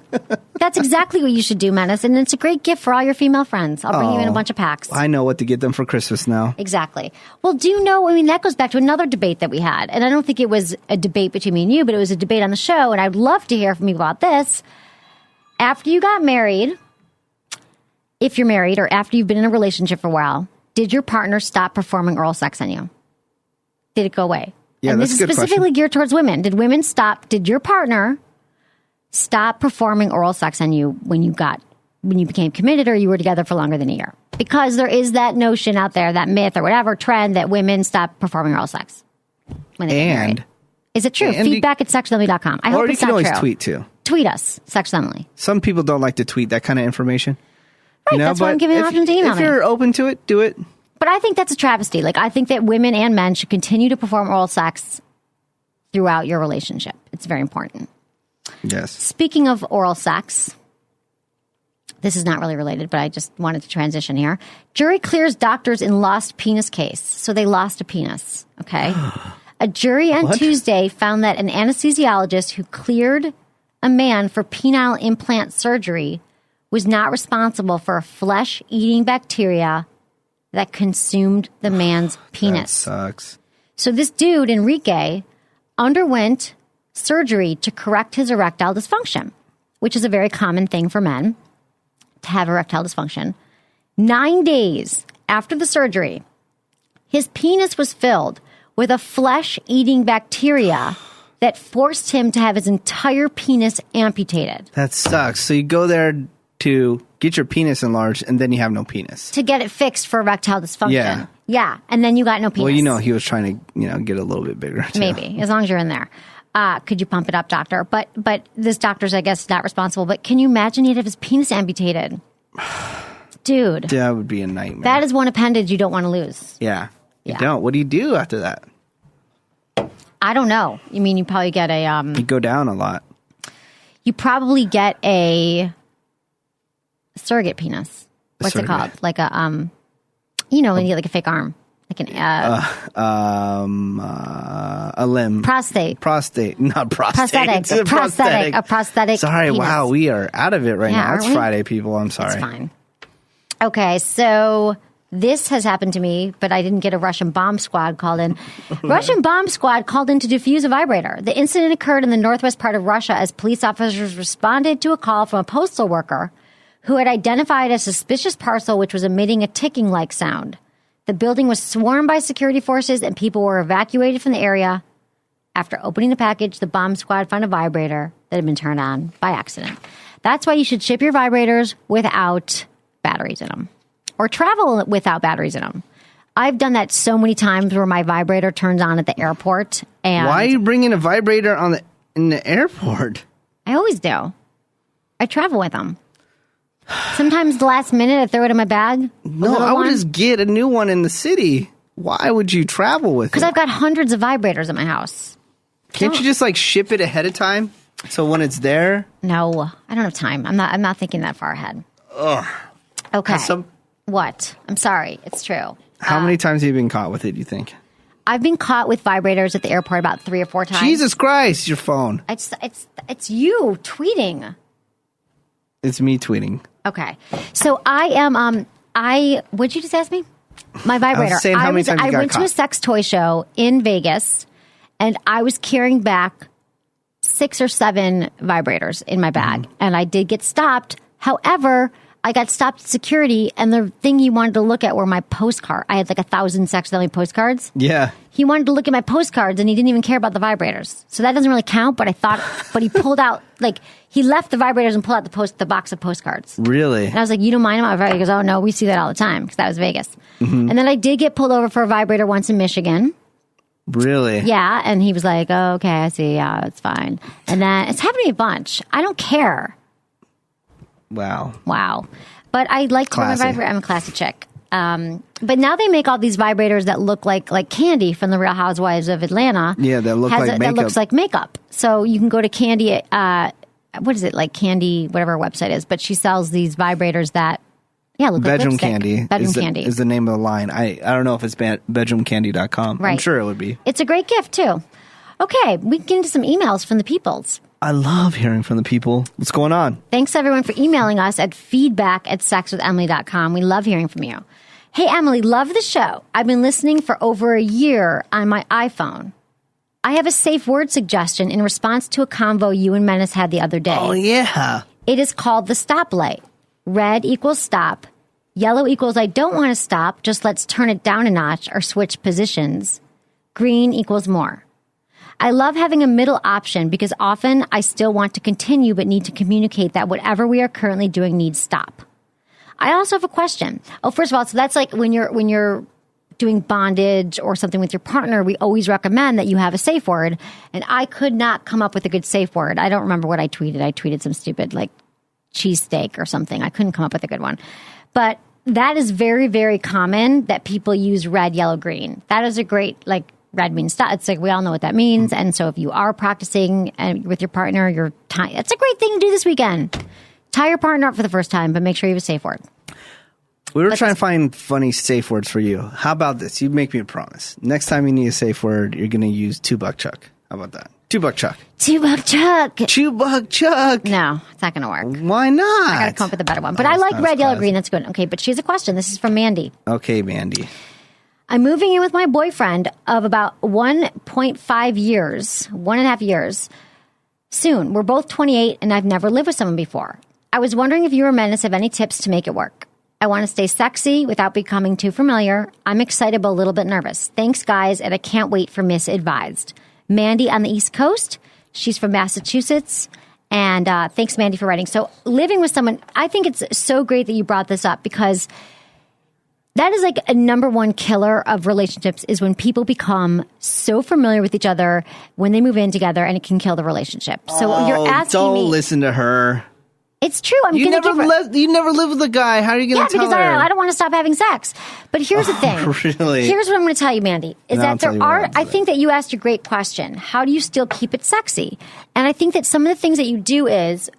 S1: That's exactly what you should do, Menace. And it's a great gift for all your female friends. I'll bring you in a bunch of packs.
S7: I know what to get them for Christmas now.
S1: Exactly. Well, do you know, that goes back to another debate that we had. And I don't think it was a debate between me and you, but it was a debate on the show. And I'd love to hear from you about this. After you got married, if you're married or after you've been in a relationship for a while, did your partner stop performing oral sex on you? Did it go away?
S7: Yeah,
S1: and
S7: that's
S1: this
S7: a
S1: is
S7: good
S1: specifically
S7: question.
S1: geared towards women. Did your partner stop performing oral sex on you when you became committed or you were together for longer than a year? Because there is that notion out there, that myth or whatever trend that women stop performing oral sex when they get married. Is it true? Feedback at sexwithemily.com. I hope
S7: Or you
S1: it's
S7: can
S1: not
S7: always
S1: true.
S7: tweet too.
S1: Tweet us, Sex with Emily.
S7: Some people don't like to tweet that kind of information.
S1: Right, that's why I'm giving an option to email
S7: If
S1: me.
S7: you're open to it, do it.
S1: But I think that's a travesty. I think that women and men should continue to perform oral sex throughout your relationship. It's very important.
S7: Yes.
S1: Speaking of oral sex, this is not really related, but I just wanted to transition here. Jury clears doctors in lost penis case. So they lost a penis. Okay. A jury on Tuesday found that an anesthesiologist who cleared a man for penile implant surgery was not responsible for a flesh-eating bacteria that consumed the man's
S7: That
S1: penis.
S7: sucks.
S1: So this dude, Enrique, underwent surgery to correct his erectile dysfunction, which is a very common thing for men to have erectile dysfunction. 9 days after the surgery, his penis was filled with a flesh-eating bacteria that forced him to have his entire penis amputated.
S7: That sucks. So you go there to get your penis enlarged and then you have no penis.
S1: To get it fixed for erectile dysfunction.
S7: Yeah.
S1: Yeah, and then you got no penis.
S7: Well, he was trying to, get a little bit bigger too.
S1: Maybe, as long as you're in there. Could you pump it up, doctor? But this doctor's, I guess, not responsible. But can you imagine he'd have his penis amputated? Dude.
S7: That would be a nightmare.
S1: That is one appendage you don't want to lose.
S7: Yeah. You
S1: Yeah.
S7: don't. What do you do after that?
S1: I don't know. You mean you probably get a...
S7: You go down a lot.
S1: You probably get a surrogate penis. What's it called? Like a, when you get like a fake arm. Like an...
S7: a limb.
S1: prostate.
S7: Not prostate.
S1: Prosthetic. A prosthetic
S7: Sorry,
S1: penis.
S7: wow, we are out of it right
S1: Yeah,
S7: now.
S1: aren't
S7: It's
S1: we?
S7: Friday, people. I'm sorry.
S1: It's fine. Okay, so this has happened to me, but I didn't get a Russian bomb squad called in. Russian bomb squad called in to defuse a vibrator. The incident occurred in the northwest part of Russia as police officers responded to a call from a postal worker who had identified a suspicious parcel which was emitting a ticking-like sound. The building was swarmed by security forces and people were evacuated from the area. After opening the package, the bomb squad found a vibrator that had been turned on by accident. That's why you should ship your vibrators without batteries in them, or travel without batteries in them. I've done that so many times where my vibrator turns on at the airport. And
S7: Why are you bringing a vibrator in the airport?
S1: I always do. I travel with them. Sometimes the last minute I throw it in my bag.
S7: No, I would just get a new one in the city. Why would you travel with it?
S1: Because I've got hundreds of vibrators at my house.
S7: Can't you just ship it ahead of time? So when it's there?
S1: No, I don't have time. I'm not thinking that far ahead.
S7: Ugh.
S1: Okay.
S7: Some-
S1: What? I'm sorry. It's true.
S7: How many times have you been caught with it, you think?
S1: I've been caught with vibrators at the airport about 3 or 4 times.
S7: Jesus Christ, your phone.
S1: It's you tweeting.
S7: It's me tweeting.
S1: Okay. So I am what'd you just ask me? My vibrator.
S7: I was saying how many times you got
S1: went to a
S7: caught.
S1: sex toy show in Vegas and I was carrying back 6 or 7 vibrators in my bag
S7: Mm-hmm.
S1: and I did get stopped. However, I got stopped at security and the thing he wanted to look at were my postcard. I had 1,000 Sex Selling postcards.
S7: Yeah.
S1: He wanted to look at my postcards and he didn't even care about the vibrators. So that doesn't really count, but but he pulled out, he left the vibrators and pulled out the box of postcards.
S7: Really?
S1: And I was like, you don't mind about vibrator? He goes, oh no, we see that all the time because that was Vegas.
S7: Mm-hmm.
S1: And then I did get pulled over for a vibrator once in Michigan.
S7: Really?
S1: Yeah. And he was like, oh, okay, I see. Yeah, it's fine. And then it's happened to me a bunch. I don't care. Wow. But I like to wear my
S7: Classy.
S1: vibrator. I'm a classy chick. But now they make all these vibrators that look like Candy from the Real Housewives of Atlanta.
S7: Yeah, that look like
S1: that
S7: makeup.
S1: looks like makeup. So you can go to Candy, what is it, Candy, whatever her website is, but she sells these vibrators that, look
S7: Bedroom
S1: like lipstick.
S7: Candy.
S1: Bedroom
S7: is the,
S1: Candy.
S7: is the name of the line. I don't know if it's bedroomcandy.com. I'm
S1: Right.
S7: sure it would be.
S1: It's a great gift, too. Okay, we can get into some emails from the peoples.
S7: I love hearing from the people. What's going on?
S1: Thanks, everyone, for emailing us at feedback@sexwithemily.com. We love hearing from you. Hey, Emily, love the show. I've been listening for over a year on my iPhone. I have a safe word suggestion in response to a convo you and Menace had the other day.
S7: Oh, yeah.
S1: It is called the stoplight. Red equals stop. Yellow equals I don't want to stop, just let's turn it down a notch or switch positions. Green equals more. I love having a middle option because often I still want to continue but need to communicate that whatever we are currently doing needs stop. I also have a question. Oh, first of all, so that's like when you're doing bondage or something with your partner, we always recommend that you have a safe word. And I could not come up with a good safe word. I don't remember what I tweeted. I tweeted some stupid like cheesesteak or something. I couldn't come up with a good one. But that is very, very common that people use red, yellow, green. That is a great, like, red means stop. It's like we all know what that means. And so if you are practicing with your partner, it's a great thing to do this weekend. Tie your partner up for the first time, but make sure you have a safe word.
S7: We were trying to find funny safe words for you. How about this? You make me a promise. Next time you need a safe word, you're going to use $2 Chuck. How about that? $2 Chuck.
S1: $2 Chuck.
S7: $2 Chuck.
S1: No, it's not going to work.
S7: Why not?
S1: I got to come up with a better one. But I like red, yellow, green. That's good. Okay, but she has a question. This is from Mandy.
S7: Okay, Mandy.
S1: I'm moving in with my boyfriend of about 1.5 years, 1.5 years. Soon. We're both 28 and I've never lived with someone before. I was wondering if you or Menace have any tips to make it work. I want to stay sexy without becoming too familiar. I'm excited but a little bit nervous. Thanks, guys, and I can't wait for Miss Advised. Mandy on the East Coast. She's from Massachusetts. And thanks, Mandy, for writing. So living with someone, I think it's so great that you brought this up because that is like a number one killer of relationships is when people become so familiar with each other when they move in together and it can kill the relationship. So you're asking me.
S7: Don't listen to her.
S1: It's true.
S7: You never lived with a guy. How are you going to tell her?
S1: Yeah, because I don't want to stop having sex. But here's the thing.
S7: Really?
S1: Here's what I'm going to tell you, Mandy, is that I think that you asked a great question. How do you still keep it sexy? And I think that some of the things that you do is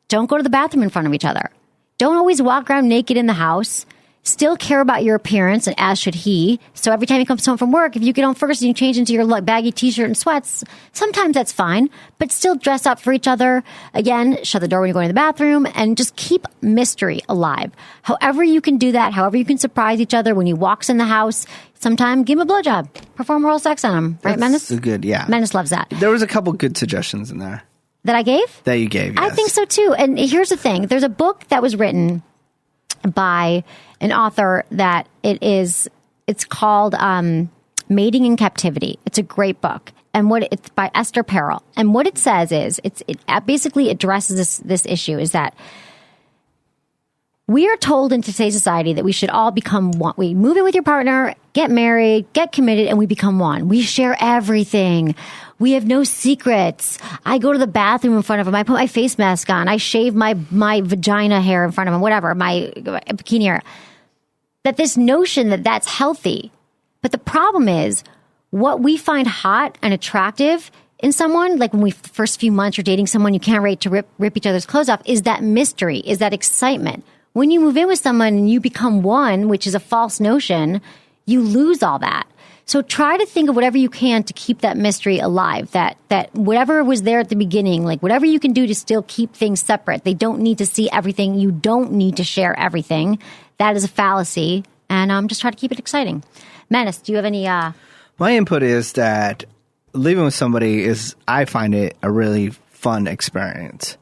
S1: don't go to the bathroom in front of each other. Don't always walk around naked in the house. Still care about your appearance, and as should he. So every time he comes home from work, if you get home first and you change into your baggy t-shirt and sweats, sometimes that's fine, but still dress up for each other. Again, shut the door when you go to the bathroom, and just keep mystery alive. However you can do that, however you can surprise each other when he walks in the house, sometime give him a blowjob. Perform oral sex on him. Right, Menace?
S7: That's good, yeah.
S1: Menace loves that.
S7: There was a couple good suggestions in there.
S1: That I gave?
S7: That you gave, yes.
S1: I think so, too. And here's the thing. There's a book that was written by an author that it's called Mating in Captivity. It's a great book. And it's by Esther Perel. And what it says is, it basically addresses this issue is that we are told in today's society that we should all become one. We move in with your partner, get married, get committed, and we become one. We share everything. We have no secrets. I go to the bathroom in front of him. I put my face mask on. I shave my vagina hair in front of him, whatever, my bikini hair. That this notion that that's healthy. But the problem is what we find hot and attractive in someone, like when the first few months you're dating someone, you can't wait to rip each other's clothes off, is that mystery, is that excitement. When you move in with someone and you become one, which is a false notion, you lose all that. So try to think of whatever you can to keep that mystery alive, that whatever was there at the beginning, like whatever you can do to still keep things separate. They don't need to see everything. You don't need to share everything. That is a fallacy. And just try to keep it exciting. Menace, do you have any...
S7: My input is that living with somebody I find it a really fun experience.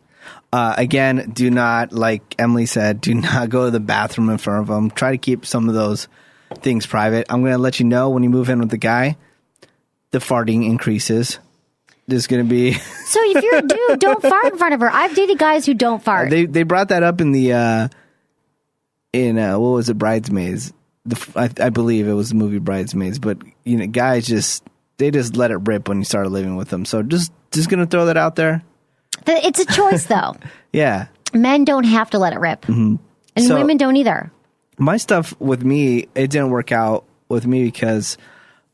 S7: Again, do not, like Emily said, do not go to the bathroom in front of them. Try to keep some of those things private. I'm going to let you know when you move in with the guy, the farting increases. There's going to be...
S1: So if you're a dude, don't fart in front of her. I've dated guys who don't fart.
S7: They brought that up in the... what was it, Bridesmaids? I believe it was the movie Bridesmaids. But, guys just let it rip when you start living with them. So just going to throw that out there.
S1: It's a choice, though.
S7: Yeah.
S1: Men don't have to let it rip. Mm-hmm. And women don't either.
S7: My stuff with me, it didn't work out with me because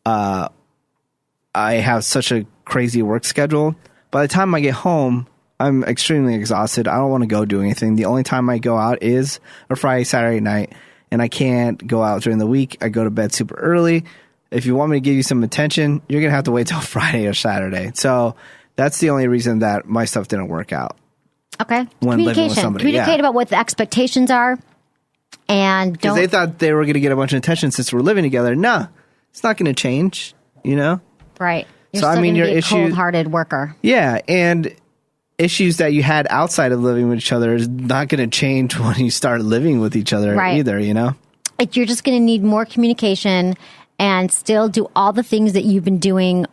S7: I have such a crazy work schedule. By the time I get home, I'm extremely exhausted. I don't want to go do anything. The only time I go out is a Friday, Saturday night, and I can't go out during the week. I go to bed super early. if you want me to give you some attention, you're going to have to wait till Friday or Saturday. So that's the only reason that my stuff didn't work out.
S1: Okay.
S7: When living with somebody.
S1: Communicate about what the expectations are. And
S7: because they thought they were going to get a bunch of attention since we're living together. No, it's not going to change, you know?
S1: Right. You're still going to be a cold-hearted worker.
S7: Yeah, and issues that you had outside of living with each other is not going to change when you start living with each other either, you know?
S1: You're just going to need more communication and still do all the things that you've been doing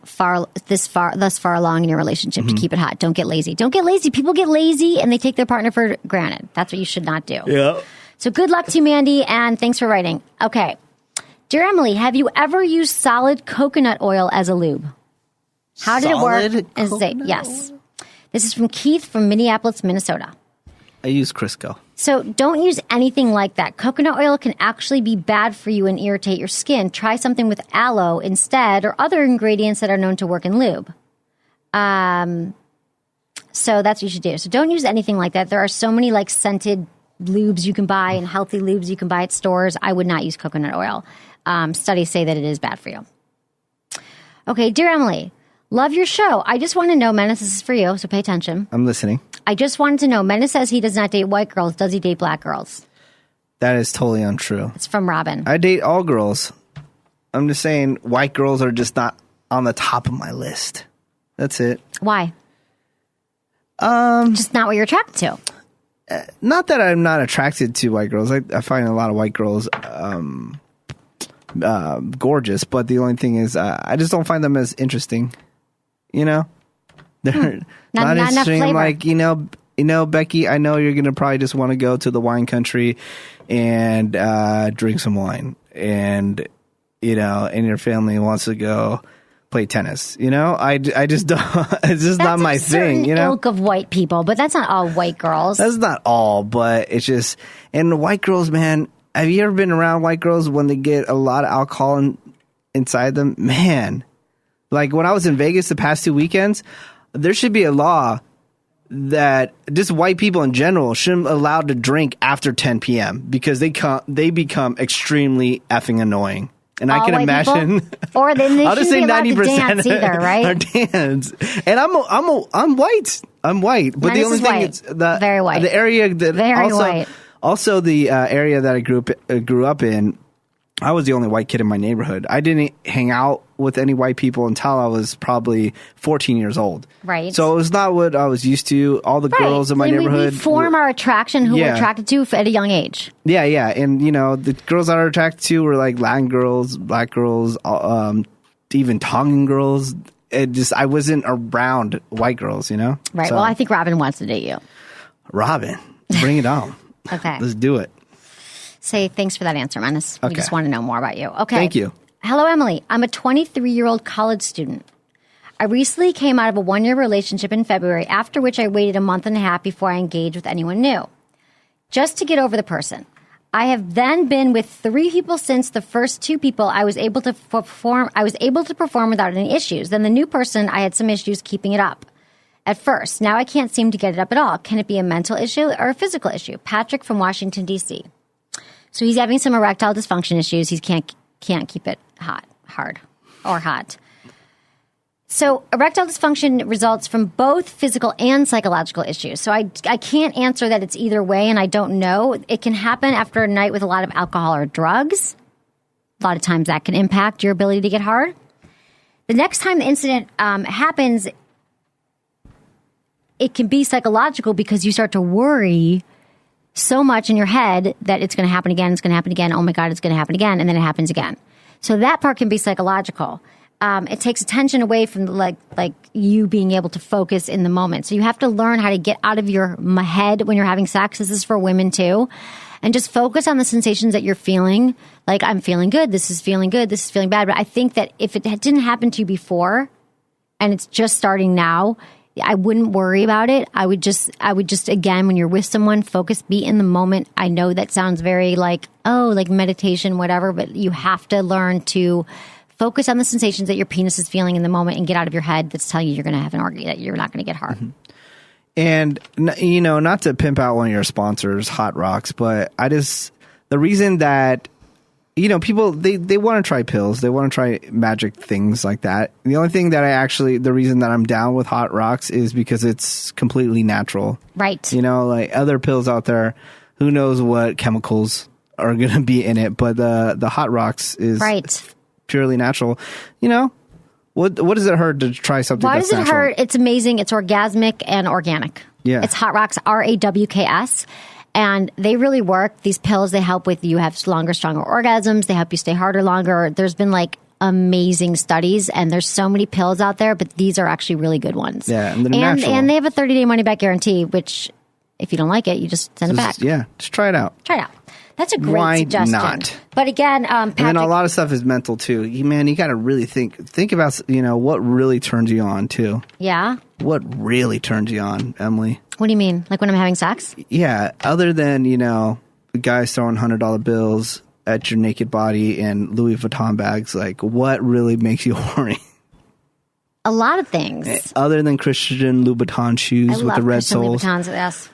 S1: thus far along in your relationship to keep it hot. Don't get lazy. Don't get lazy. People get lazy and they take their partner for granted. That's what you should not do.
S7: Yeah.
S1: So good luck to you, Mandy, and thanks for writing. Okay. Dear Emily, have you ever used solid coconut oil as a lube? How did it work? Yes. This is from Keith from Minneapolis, Minnesota.
S7: I use Crisco.
S1: So don't use anything like that. Coconut oil can actually be bad for you and irritate your skin. Try something with aloe instead or other ingredients that are known to work in lube. So that's what you should do. So don't use anything like that. There are so many like scented lubes you can buy and healthy lubes you can buy at stores. I would not use coconut oil. Studies say that it is bad for you. Okay, dear Emily, love your show. I just want to know, Menace, this is for you, so pay attention.
S7: I'm listening.
S1: I just wanted to know, Menace says he does not date white girls. Does he date black girls?
S7: That is totally untrue.
S1: It's from Robin.
S7: I date all girls. I'm just saying white girls are just not on the top of my list. That's it.
S1: Why? Just not what you're attracted to.
S7: Not that I'm not attracted to white girls. I find a lot of white girls gorgeous, but the only thing is I just don't find them as interesting. You know? They're not interesting. I'm like, you know, Becky, I know you're going to probably just want to go to the wine country and drink some wine. And, you know, and your family wants to go play tennis. You know, I just don't, it's just not my thing, you know?
S1: Ilk of white people, but that's not all white girls.
S7: That's not all, but it's just, and the white girls, man, have you ever been around white girls when they get a lot of alcohol inside them? Man, like when I was in Vegas the past 2 weekends, there should be a law that just white people in general shouldn't be allowed to drink after 10 p.m. because they become extremely effing annoying. And all I can imagine,
S1: or then they
S7: I'll just say 90%
S1: dance either, right?
S7: Are dance. And I'm white. I'm white, but the only thing is
S1: very white.
S7: The area that
S1: very white.
S7: Also, the area that I grew up in, I was the only white kid in my neighborhood. I didn't hang out with any white people until I was probably 14 years old.
S1: Right.
S7: So it was not what I was used to. All the girls in my neighborhood.
S1: We form our attraction who we're attracted to at a young age.
S7: Yeah, yeah. And, you know, the girls that I were attracted to were like Latin girls, black girls, even Tongan girls. I wasn't around white girls, you know?
S1: Right. So, well, I think Robin wants to date you.
S7: Robin, bring it on.
S1: Okay.
S7: Let's do it.
S1: Say thanks for that answer, Menace.
S7: Okay.
S1: We just want to know more about you. Okay.
S7: Thank you.
S1: Hello, Emily. I'm a 23-year-old college student. I recently came out of a 1-year relationship in February, after which I waited a month and a half before I engaged with anyone new, just to get over the person. I have then been with 3 people since. The first 2 people I was able to perform without any issues. Then the new person, I had some issues keeping it up. At first, now I can't seem to get it up at all. Can it be a mental issue or a physical issue? Patrick from Washington, D.C. So he's having some erectile dysfunction issues. He can't keep it hard. So erectile dysfunction results from both physical and psychological issues. So I can't answer that it's either way, and I don't know. It can happen after a night with a lot of alcohol or drugs. A lot of times that can impact your ability to get hard. The next time the incident happens, it can be psychological because you start to worry so much in your head that it's going to happen again, oh my God, it's going to happen again, and then it happens again. So that part can be psychological. It takes attention away from like you being able to focus in the moment. So you have to learn how to get out of your head when you're having sex. This is for women too. And just focus on the sensations that you're feeling. Like, I'm feeling good, this is feeling good, this is feeling bad. But I think that if it didn't happen to you before and it's just starting now, I wouldn't worry about it. I would just again, when you're with someone, focus, be in the moment. I know that sounds very like meditation, whatever, but you have to learn to focus on the sensations that your penis is feeling in the moment and get out of your head that's telling you you're going to have an orgy, that you're not going to get hard. Mm-hmm.
S7: And, you know, not to pimp out one of your sponsors, Hot Rocks, but the reason that people, they want to try pills. They want to try magic things like that. The only thing that the reason that I'm down with hot rocks is because it's completely natural.
S1: Right.
S7: Like other pills out there, who knows what chemicals are going to be in it, but the hot rocks is purely natural. What does it hurt to try something that's natural? Why does it hurt?
S1: It's amazing. It's orgasmic and organic.
S7: Yeah.
S1: It's hot rocks, RAWKS. And they really work. These pills, they help with you have longer, stronger orgasms. They help you stay harder longer. There's been like amazing studies, and there's so many pills out there, but these are actually really good ones.
S7: Yeah, and they're natural.
S1: And they have a 30-day money-back guarantee, which if you don't like it, you just send it back.
S7: Yeah, just try it out.
S1: Try it out. That's a great suggestion. Why not? But again, Patrick,
S7: and then a lot of stuff is mental too. You got to really think about what really turns you on too.
S1: Yeah.
S7: What really turns you on, Emily?
S1: What do you mean? Like when I'm having sex?
S7: Yeah. Other than the guys throwing $100 bills at your naked body and Louis Vuitton bags, like what really makes you horny?
S1: A lot of things.
S7: Other than Christian Louboutin shoes with the red soles.
S1: Louboutins, yes.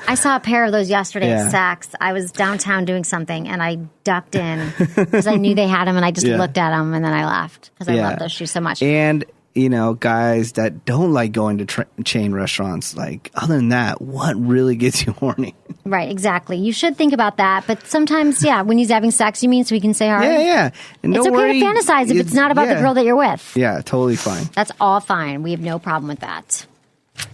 S1: I saw a pair of those yesterday at Saks. I was downtown doing something, and I ducked in because I knew they had them, and I just looked at them, and then I laughed because I love those shoes so much.
S7: And, guys that don't like going to chain restaurants, like, other than that, what really gets you horny?
S1: Right, exactly. You should think about that, but sometimes, when he's having sex, you mean, so he can say hard?
S7: Yeah. And
S1: it's okay to fantasize if it's not about the girl that you're with.
S7: Yeah, totally fine.
S1: That's all fine. We have no problem with that.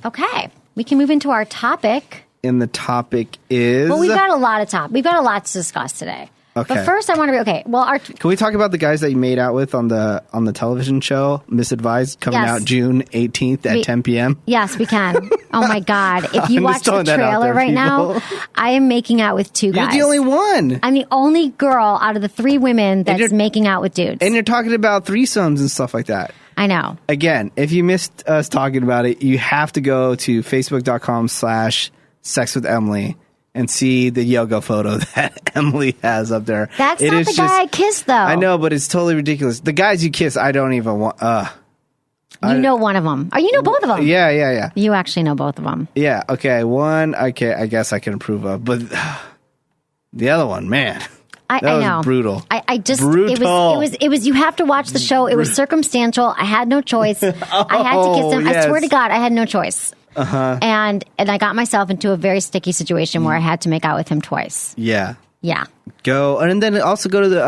S1: Okay. We can move into our topic.
S7: And the topic is...
S1: Well, we've got a lot to discuss today.
S7: Okay.
S1: But first I want to be... Okay, well,
S7: can we talk about the guys that you made out with on the television show, Misadvised, coming out June 18th at 10 p.m.?
S1: Yes, we can. Oh, my God. If you watch the trailer right now, I am making out with two guys.
S7: You're the only one.
S1: I'm the only girl out of the three women that's making out with dudes.
S7: And you're talking about threesomes and stuff like that.
S1: I know.
S7: Again, if you missed us talking about it, you have to go to facebook.com/sexwithemily and see the yoga photo that Emily has up there.
S1: That's not the guy I kissed, though.
S7: I know, but it's totally ridiculous. The guys you kiss, I don't even want...
S1: you know one of them. You know both of them.
S7: Yeah.
S1: You actually know both of them.
S7: Yeah, okay. One, I guess I can approve of. But the other one, man...
S1: I know.
S7: Was brutal.
S1: I just
S7: brutal.
S1: It was you have to watch the show. It was circumstantial. I had no choice. I had to kiss him. Yes. I swear to God, I had no choice. And I got myself into a very sticky situation where I had to make out with him twice.
S7: Yeah.
S1: Go.
S7: And then also go to the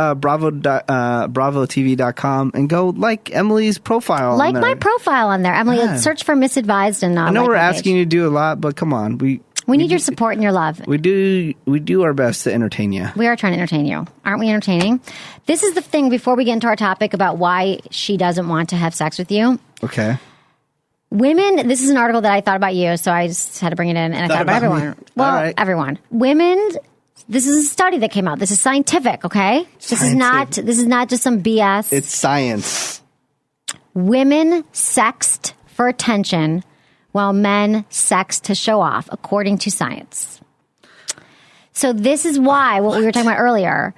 S7: bravotv.com and go like Emily's profile.
S1: Like my profile on there. Emily, search for Misadvised and
S7: I know we're asking you to do a lot, but come on.
S1: We need your support and your love.
S7: We do our best to entertain you.
S1: We are trying to entertain you. Aren't we entertaining? This is the thing before we get into our topic about why she doesn't want to have sex with you.
S7: Okay.
S1: Women, this is an article that I thought about you, so I just had to bring it in, and I thought about everyone.
S7: Me.
S1: Well, everyone. Women, this is a study that came out. This is scientific, okay? This is not just some BS.
S7: It's science.
S1: Women sexed for attention while men sex to show off, according to science. So this is why, what we were talking about earlier,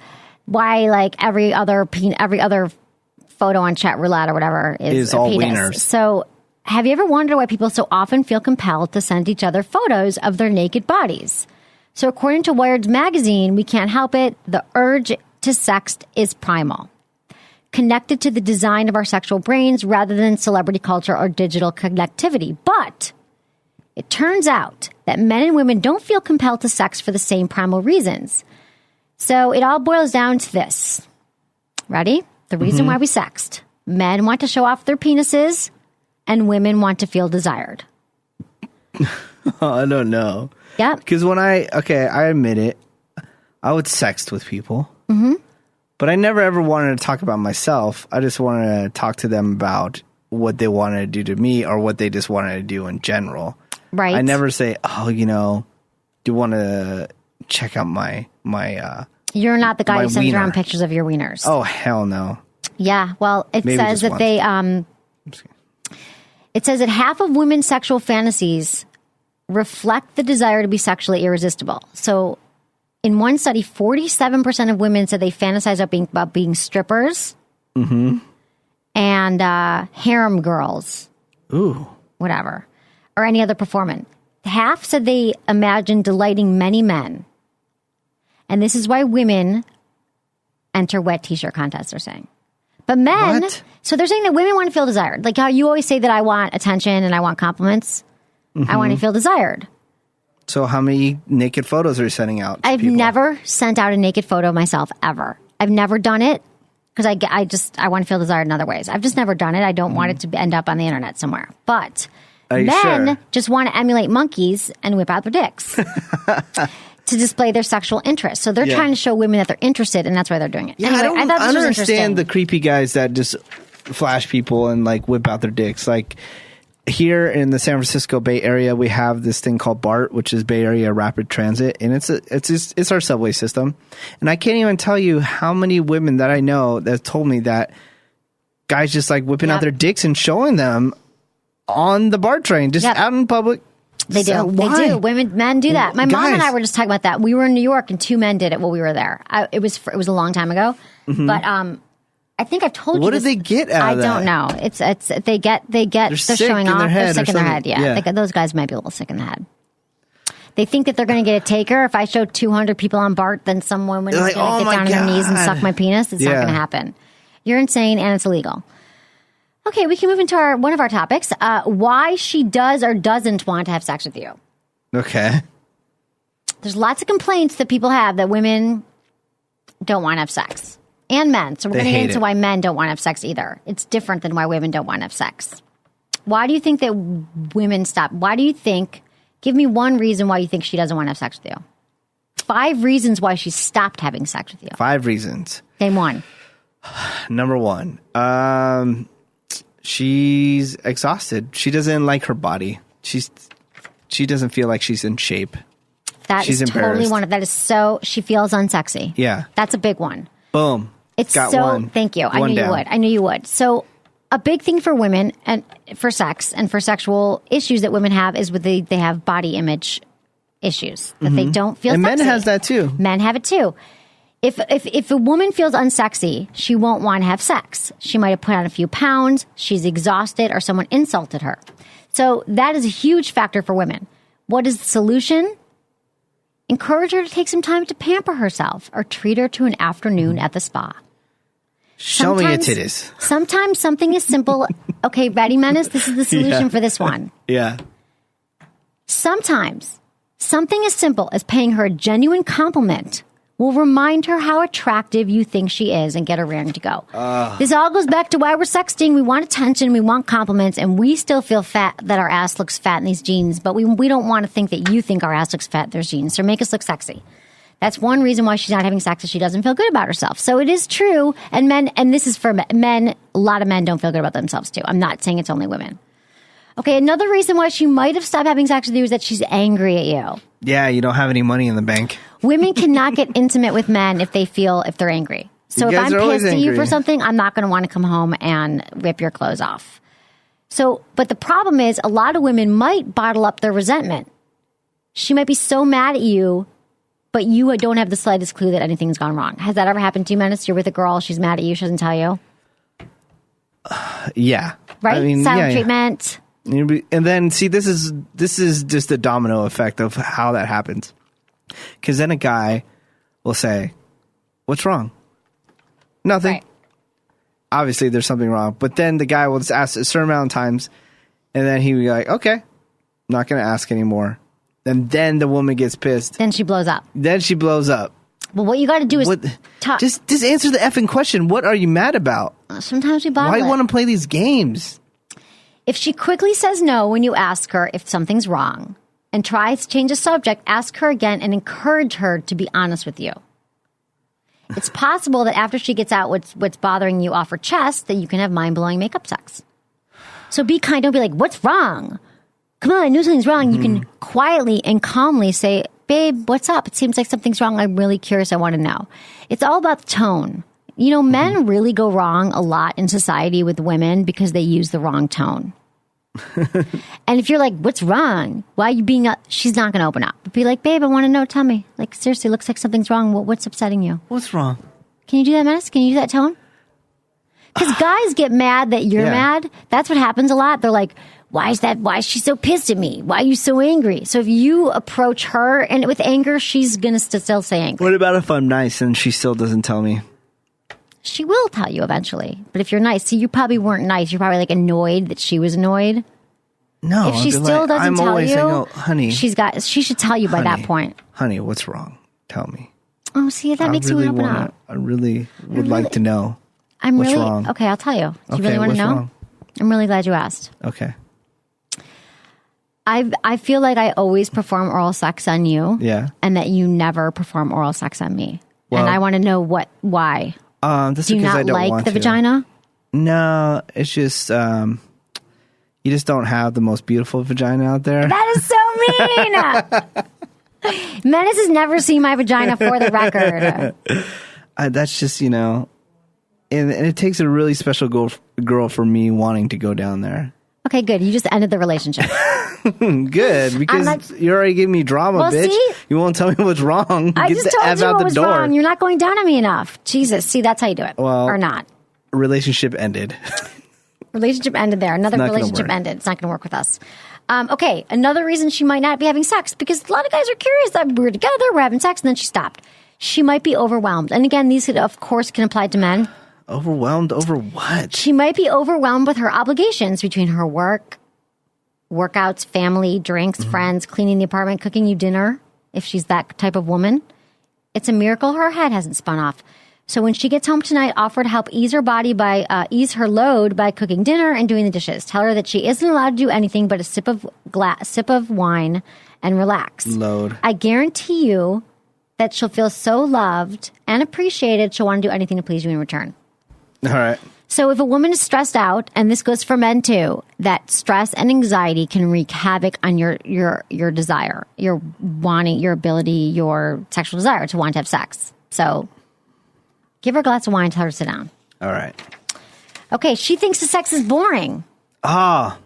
S1: why like every other photo on chat roulette or whatever is all penis. Wieners. So have you ever wondered why people so often feel compelled to send each other photos of their naked bodies? So according to Wired's magazine, we can't help it, the urge to sext is primal, connected to the design of our sexual brains rather than celebrity culture or digital connectivity. But it turns out that men and women don't feel compelled to sex for the same primal reasons. So it all boils down to this. Ready? The reason why we sext. Men want to show off their penises and women want to feel desired.
S7: I don't know.
S1: Yeah.
S7: Because I admit it, I would sext with people. Mm-hmm. But I never ever wanted to talk about myself. I just wanted to talk to them about what they wanted to do to me or what they just wanted to do in general.
S1: Right.
S7: I never say, do you want to check out my
S1: You're not the guy who sends around pictures of your wieners.
S7: Oh, hell no.
S1: Yeah, well, it says that it says that half of women's sexual fantasies reflect the desire to be sexually irresistible. So in one study, 47% of women said they fantasize about being strippers and harem girls.
S7: Ooh.
S1: Whatever. Or any other performance. Half said they imagined delighting many men. And this is why women enter wet t-shirt contest, they're saying. But men,
S7: What?
S1: so they're saying that women want to feel desired. Like how you always say that I want attention and I want compliments. I want to feel desired.
S7: So how many naked photos are you sending out to
S1: I've
S7: people?
S1: never sent out a naked photo of myself ever. I've never done it because I want to feel desired in other ways. I've just never done it. I don't want it to end up on the internet somewhere. But
S7: Are you
S1: men
S7: sure?
S1: just want to emulate monkeys and whip out their dicks to display their sexual interest. So they're
S7: Yeah.
S1: trying to show women that they're interested, and that's why they're doing it.
S7: Yeah,
S1: Anyway,
S7: I
S1: thought this
S7: don't
S1: was
S7: understand
S1: interesting.
S7: the creepy guys that just flash people and like whip out their dicks. Like here in the San Francisco Bay Area, we have this thing called BART, which is Bay Area Rapid Transit, and it's our subway system. And I can't even tell you how many women that I know that told me that guys just like whipping out
S1: Yep.
S7: their dicks and showing them on the BART train, just
S1: Yep.
S7: out in public.
S1: They do.
S7: So
S1: They
S7: why?
S1: do. Men do that. My mom and I
S7: Guys.
S1: were just talking about that. We were in New York, and 2 men did it while we were there. It was a long time ago, but I think I've told you.
S7: What do
S1: this.
S7: they get out
S1: I
S7: of
S1: don't
S7: that?
S1: know. It's they get they're
S7: sick
S1: showing
S7: in
S1: off.
S7: their
S1: They're
S7: head
S1: sick
S7: or
S1: in their
S7: something.
S1: head. Yeah, those guys might be a little sick in the head. They think that they're going to get a taker. If I show 200 people on BART, then some woman is
S7: They're
S1: going
S7: like,
S1: to
S7: "Oh
S1: get
S7: my
S1: down on her knees and
S7: God."
S1: suck my penis. It's not
S7: Yeah.
S1: going to happen. You're insane, and it's illegal. Okay, we can move into one of our topics. Why she does or doesn't want to have sex with you.
S7: Okay.
S1: There's lots of complaints that people have that women don't want to have sex. And men. So we're
S7: They
S1: going to get
S7: hate
S1: into
S7: it.
S1: why men don't want to have sex either. It's different than why women don't want to have sex. Why do you think that women stop? Why do you think, give me one reason why you think she doesn't want to have sex with you. 5 reasons why she stopped having sex with you.
S7: 5 reasons.
S1: Name one.
S7: Number 1, she's exhausted. She doesn't like her body. She doesn't feel like she's in shape.
S1: That
S7: She's
S1: is totally
S7: embarrassed.
S1: one of that is so she feels unsexy.
S7: Yeah.
S1: That's a big one.
S7: Boom.
S1: It's
S7: Got
S1: so
S7: one.
S1: thank you. I
S7: One
S1: knew
S7: down.
S1: you would. I knew you would. So a big thing for women and for sex and for sexual issues that women have is with they have body image issues that they don't feel
S7: And men
S1: sexy.
S7: has that too.
S1: Men have it too. If a woman feels unsexy, she won't want to have sex. She might have put on a few pounds, she's exhausted, or someone insulted her. So that is a huge factor for women. What is the solution? Encourage her to take some time to pamper herself or treat her to an afternoon at the spa.
S7: Show me your
S1: Sometimes-
S7: titties.
S1: Sometimes something is simple. Okay, ready, Menace? This is the solution
S7: Yeah.
S1: for this one.
S7: Yeah.
S1: Sometimes something as simple as paying her a genuine compliment will remind her how attractive you think she is and get her raring to go. This all goes back to why we're sexting. We want attention, we want compliments, and we still feel fat that our ass looks fat in these jeans, but we don't want to think that you think our ass looks fat in those jeans. So make us look sexy. That's one reason why she's not having sex is she doesn't feel good about herself. So it is true, and men, and this is for men, a lot of men don't feel good about themselves too. I'm not saying it's only women. Okay, another reason why she might have stopped having sex with you is that she's angry at you.
S7: Yeah, you don't have any money in the bank.
S1: Women cannot get intimate with men if they're angry. So
S7: You
S1: if
S7: guys
S1: I'm
S7: are always
S1: pissed at you
S7: angry.
S1: for something, I'm not going to want to come home and rip your clothes off. So, but the problem is a lot of women might bottle up their resentment. She might be so mad at you, but you don't have the slightest clue that anything's gone wrong. Has that ever happened to you, Menace? You're with a girl, she's mad at you, she doesn't tell you.
S7: Yeah.
S1: Right?
S7: I mean,
S1: Silent
S7: yeah.
S1: treatment.
S7: And then see, this is just a domino effect of how that happens. Because then a guy will say, "What's wrong?" Nothing.
S1: Right.
S7: Obviously, there's something wrong. But then the guy will just ask a certain amount of times, and then he will be like, "Okay, I'm not going to ask anymore." And then the woman gets pissed.
S1: Then she blows up.
S7: Then she blows up.
S1: Well, what you got to do is
S7: What?
S1: talk.
S7: Just answer the effing question. What are you mad about?
S1: Sometimes we bottle
S7: Why do
S1: it.
S7: you want to play these games?
S1: If she quickly says no when you ask her if something's wrong and tries to change the subject, ask her again and encourage her to be honest with you. It's possible that after she gets out what's bothering you off her chest, that you can have mind-blowing makeup sex. So be kind. Don't be like, what's wrong? Come on, I know something's wrong. You can quietly and calmly say, babe, what's up? It seems like something's wrong. I'm really curious. I want to know. It's all about the tone. You know, men really go wrong a lot in society with women because they use the wrong tone. And if you're like, what's wrong? Why are you being up? She's not going to open up. Be like, babe, I want to know. Tell me. Like, seriously, looks like something's wrong. What's upsetting you?
S7: What's wrong?
S1: Can you do that, Menace? Can you do that tone? Because guys get mad that you're
S7: Yeah.
S1: mad. That's what happens a lot. They're like, why is she so pissed at me? Why are you so angry? So if you approach her and with anger, she's going to still say angry.
S7: What about if I'm nice and she still doesn't tell me?
S1: She will tell you eventually. But if you're nice, see, you probably weren't nice. You're probably like annoyed that she was annoyed.
S7: No,
S1: if she still doesn't tell you,
S7: saying, honey,
S1: she should tell you by that point.
S7: Honey, what's wrong? Tell me.
S1: Oh, see, that makes you open up.
S7: I really would like to know. What's wrong?
S1: Okay, I'll tell you. Do you really want to know?
S7: Wrong?
S1: I'm really glad you asked.
S7: Okay.
S1: I feel like I always perform oral sex on you.
S7: Yeah.
S1: And that you never perform oral sex on me.
S7: Well,
S1: and I want to know why.
S7: Do
S1: you not like the vagina?
S7: No, it's just you just don't have the most beautiful vagina out there.
S1: That is so mean. Menace has never seen my vagina, for the record.
S7: That's just, and it takes a really special girl for me wanting to go down there.
S1: Okay, good. You just ended the relationship.
S7: Good, because you already gave me drama, bitch.
S1: See?
S7: You won't tell me what's wrong.
S1: I just told you what was wrong. You're not going down on me enough. Jesus. See, that's how you do it.
S7: Well,
S1: or not.
S7: Relationship ended.
S1: Relationship ended there. Another relationship ended. It's not going to work with us. Okay, another reason she might not be having sex, because a lot of guys are curious that we're together, we're having sex, and then she stopped. She might be overwhelmed. And again, these, of course, can apply to men.
S7: Overwhelmed over what?
S1: She might be overwhelmed with her obligations between her work, workouts, family, drinks, friends, cleaning the apartment, cooking you dinner, if she's that type of woman. It's a miracle her head hasn't spun off. So when she gets home tonight, offer to help ease her load by cooking dinner and doing the dishes. Tell her that she isn't allowed to do anything but a sip of wine and relax.
S7: Load.
S1: I guarantee you that she'll feel so loved and appreciated, she'll want to do anything to please you in return.
S7: All right.
S1: So if a woman is stressed out, and this goes for men too, that stress and anxiety can wreak havoc on your desire, your wanting, your ability, your sexual desire to want to have sex. So give her a glass of wine, tell her to sit down.
S7: All right.
S1: Okay, she thinks the sex is boring.
S7: Whore.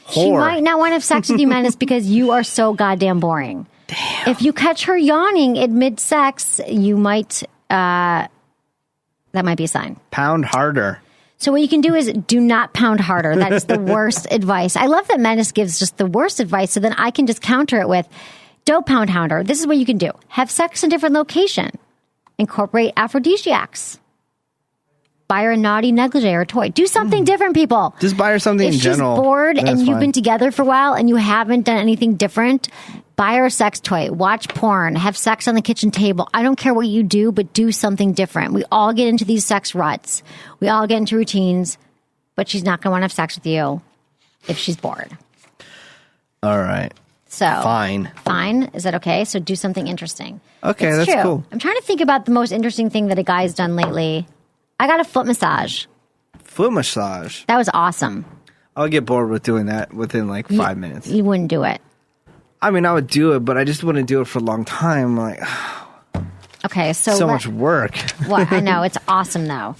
S1: She might not want to have sex with you, Menace, because you are so goddamn boring.
S7: Damn.
S1: If you catch her yawning in mid-sex, you might... that might be a sign.
S7: Pound harder.
S1: So what you can do is do not pound harder. That is the worst advice. I love that Menace gives just the worst advice, so then I can just counter it with, don't pound harder. This is what you can do. Have sex in a different location. Incorporate aphrodisiacs. Buy her a naughty negligee or a toy. Do something different, people.
S7: Just buy her something in general.
S1: If she's bored and you've been together for a while and you haven't done anything different, buy her a sex toy. Watch porn. Have sex on the kitchen table. I don't care what you do, but do something different. We all get into these sex ruts. We all get into routines, but she's not going to want to have sex with you if she's bored.
S7: All right.
S1: So
S7: Fine.
S1: Is that okay? So do something interesting.
S7: Okay,
S1: it's
S7: that's
S1: true.
S7: cool.
S1: I'm trying to think about the most interesting thing that a guy's done lately. I got a foot massage.
S7: Foot massage.
S1: That was awesome.
S7: I'll get bored with doing that within like 5 minutes.
S1: You wouldn't do it.
S7: I mean, I would do it, but I just wouldn't do it for a long time. Like,
S1: okay, so
S7: much work.
S1: Well, I know. It's awesome, though.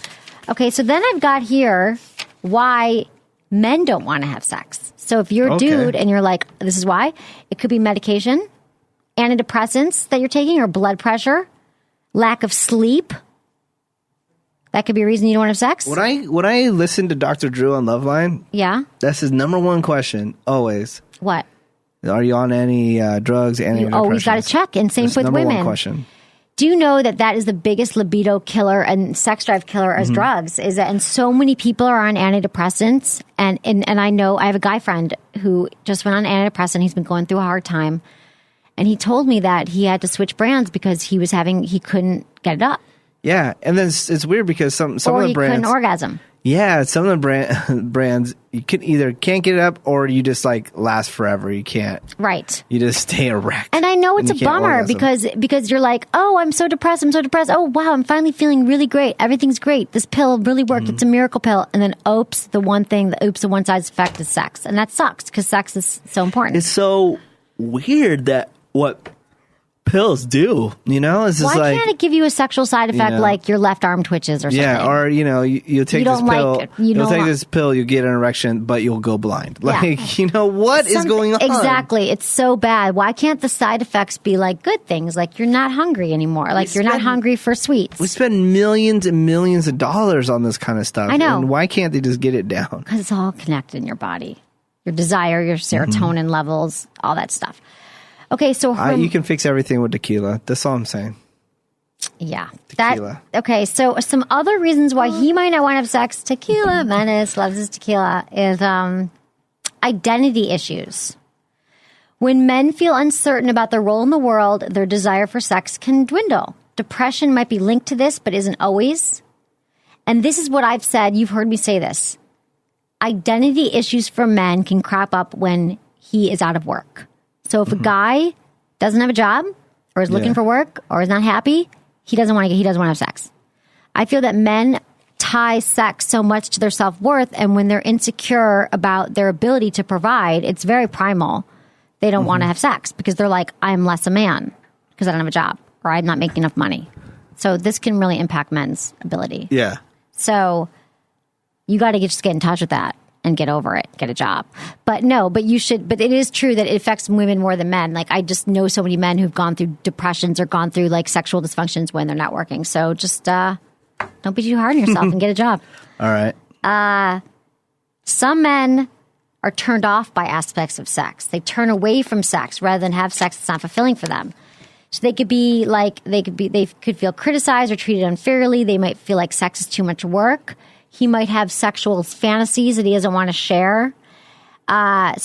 S1: Okay, so then I've got here why men don't want to have sex. So if you're a dude and you're like, this is why, it could be medication, antidepressants that you're taking, or blood pressure, lack of sleep. That could be a reason you don't want to have sex.
S7: When I listen to Dr. Drew on Loveline,
S1: yeah,
S7: that's his number one question always.
S1: What?
S7: Are you on any drugs? Antidepressants?
S1: Always got to check. And same with women.
S7: Number one question.
S1: Do you know that is the biggest libido killer and sex drive killer as drugs? Is that, and so many people are on antidepressants. And I know I have a guy friend who just went on antidepressant. He's been going through a hard time, and he told me that he had to switch brands because he couldn't get it up.
S7: Yeah, and then it's weird because some of the brands,
S1: couldn't orgasm.
S7: Yeah, some of the brands you can't get it up, or you just like last forever. You can't.
S1: Right.
S7: You just stay erect.
S1: And I know it's a bummer because you're like, oh, I'm so depressed. Oh, wow, I'm finally feeling really great. Everything's great. This pill really worked. It's a miracle pill. And then the one side effect is sex, and that sucks because sex is so important.
S7: It's so weird that what pills do, it's just
S1: why can't it give you a sexual side effect like your left arm twitches or something?
S7: Yeah, or you take this pill, you'll take this pill, you get an erection, but you'll go blind. Like, what is going on?
S1: Exactly. It's so bad. Why can't the side effects be like good things? Like you're not hungry anymore. Like you're not hungry for sweets.
S7: We spend millions and millions of dollars on this kind of stuff.
S1: I know.
S7: And why can't they just get it down?
S1: Because it's all connected in your body. Your desire, your serotonin levels, all that stuff. Okay, so
S7: you can fix everything with tequila. That's all I'm saying.
S1: Yeah.
S7: Tequila.
S1: Okay, so some other reasons why he might not want to have sex, tequila, Menace, loves his tequila, is identity issues. When men feel uncertain about their role in the world, their desire for sex can dwindle. Depression might be linked to this, but isn't always. And this is what I've said. You've heard me say this. Identity issues for men can crop up when he is out of work. So if a guy doesn't have a job or is looking for work or is not happy, he doesn't want to have sex. I feel that men tie sex so much to their self-worth, and when they're insecure about their ability to provide, it's very primal. They don't want to have sex because they're like, I'm less a man because I don't have a job or I'm not making enough money. So this can really impact men's ability.
S7: Yeah.
S1: So you got to just get in touch with that and get over it, get a job. But it is true that it affects women more than men. Like, I just know so many men who've gone through depressions or gone through like sexual dysfunctions when they're not working. So just don't be too hard on yourself and get a job.
S7: All right.
S1: Some men are turned off by aspects of sex. They turn away from sex rather than have sex that's not fulfilling for them. So they could feel criticized or treated unfairly. They might feel like sex is too much work. He might have sexual fantasies that he doesn't want to share. So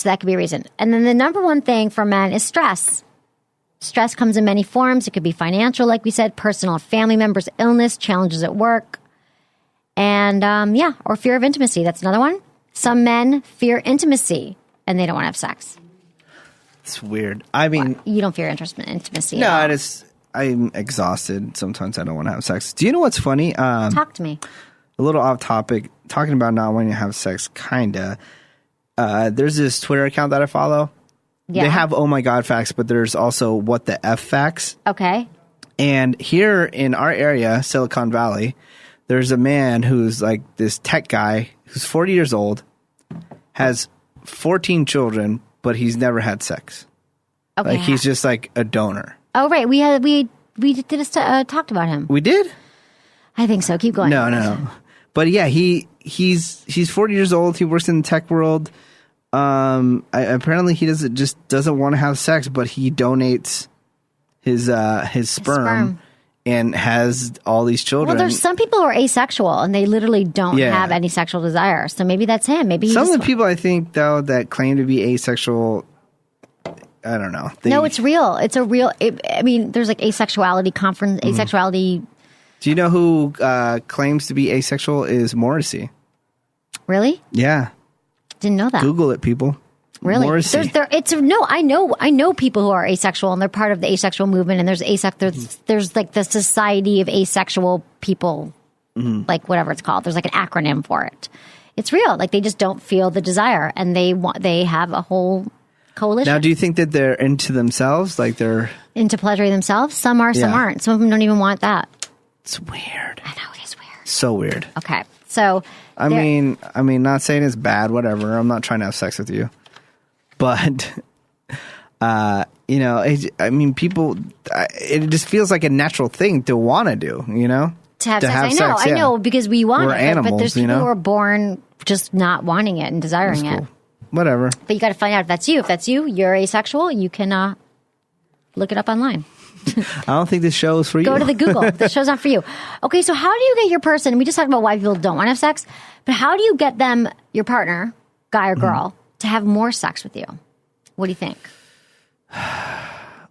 S1: that could be a reason. And then the number one thing for men is stress. Stress comes in many forms. It could be financial, like we said, personal, family members, illness, challenges at work, and or fear of intimacy. That's another one. Some men fear intimacy and they don't want to have sex.
S7: It's weird. I mean,
S1: you don't fear intimacy.
S7: No, I'm exhausted. Sometimes I don't want to have sex. Do you know what's funny?
S1: Talk to me.
S7: A little off topic, talking about not wanting to have sex, kinda. There's this Twitter account that I follow. Yeah. They have oh my god facts, but there's also what the F facts.
S1: Okay.
S7: And here in our area, Silicon Valley, there's a man who's like this tech guy who's 40 years old, has 14 children, but he's never had sex. Okay. Like, he's just like a donor.
S1: Oh, right. We talked about him.
S7: We did?
S1: I think so. Keep going.
S7: No. But yeah, he's 40 years old. He works in the tech world. Apparently he doesn't want to have sex, but he donates his sperm. And has all these children.
S1: Well, there's some people who are asexual and they literally don't have any sexual desire. So maybe that's him. Maybe
S7: some of the people I think though that claim to be asexual, I don't know.
S1: No, it's real. It's a real. There's like asexuality conference. Asexuality.
S7: Do you know who claims to be asexual is Morrissey?
S1: Really?
S7: Yeah.
S1: Didn't know that.
S7: Google it, people.
S1: Really?
S7: Morrissey.
S1: I know people who are asexual and they're part of the asexual movement, and there's like the Society of Asexual People, like whatever it's called. There's like an acronym for it. It's real. Like, they just don't feel the desire, and they have a whole coalition.
S7: Now, do you think that they're into themselves? Like, they're
S1: into pleasuring themselves? Some are, some aren't. Some of them don't even want that.
S7: It's weird.
S1: I know, it is weird.
S7: So weird.
S1: Okay. So
S7: I mean, not saying it's bad, whatever. I'm not trying to have sex with you. But, people, it just feels like a natural thing to want to do,
S1: To have sex. I know, because we want
S7: We're
S1: it.
S7: Animals,
S1: but there's people who are born just not wanting it and desiring it.
S7: Whatever.
S1: But you got to find out if that's you. If that's you, you're asexual, you can look it up online.
S7: I don't think this show is for you.
S1: Go to the Google. This show's not for you. Okay, so how do you get your person? We just talked about why people don't want to have sex, but how do you get them, your partner, guy or girl, to have more sex with you? What do you think?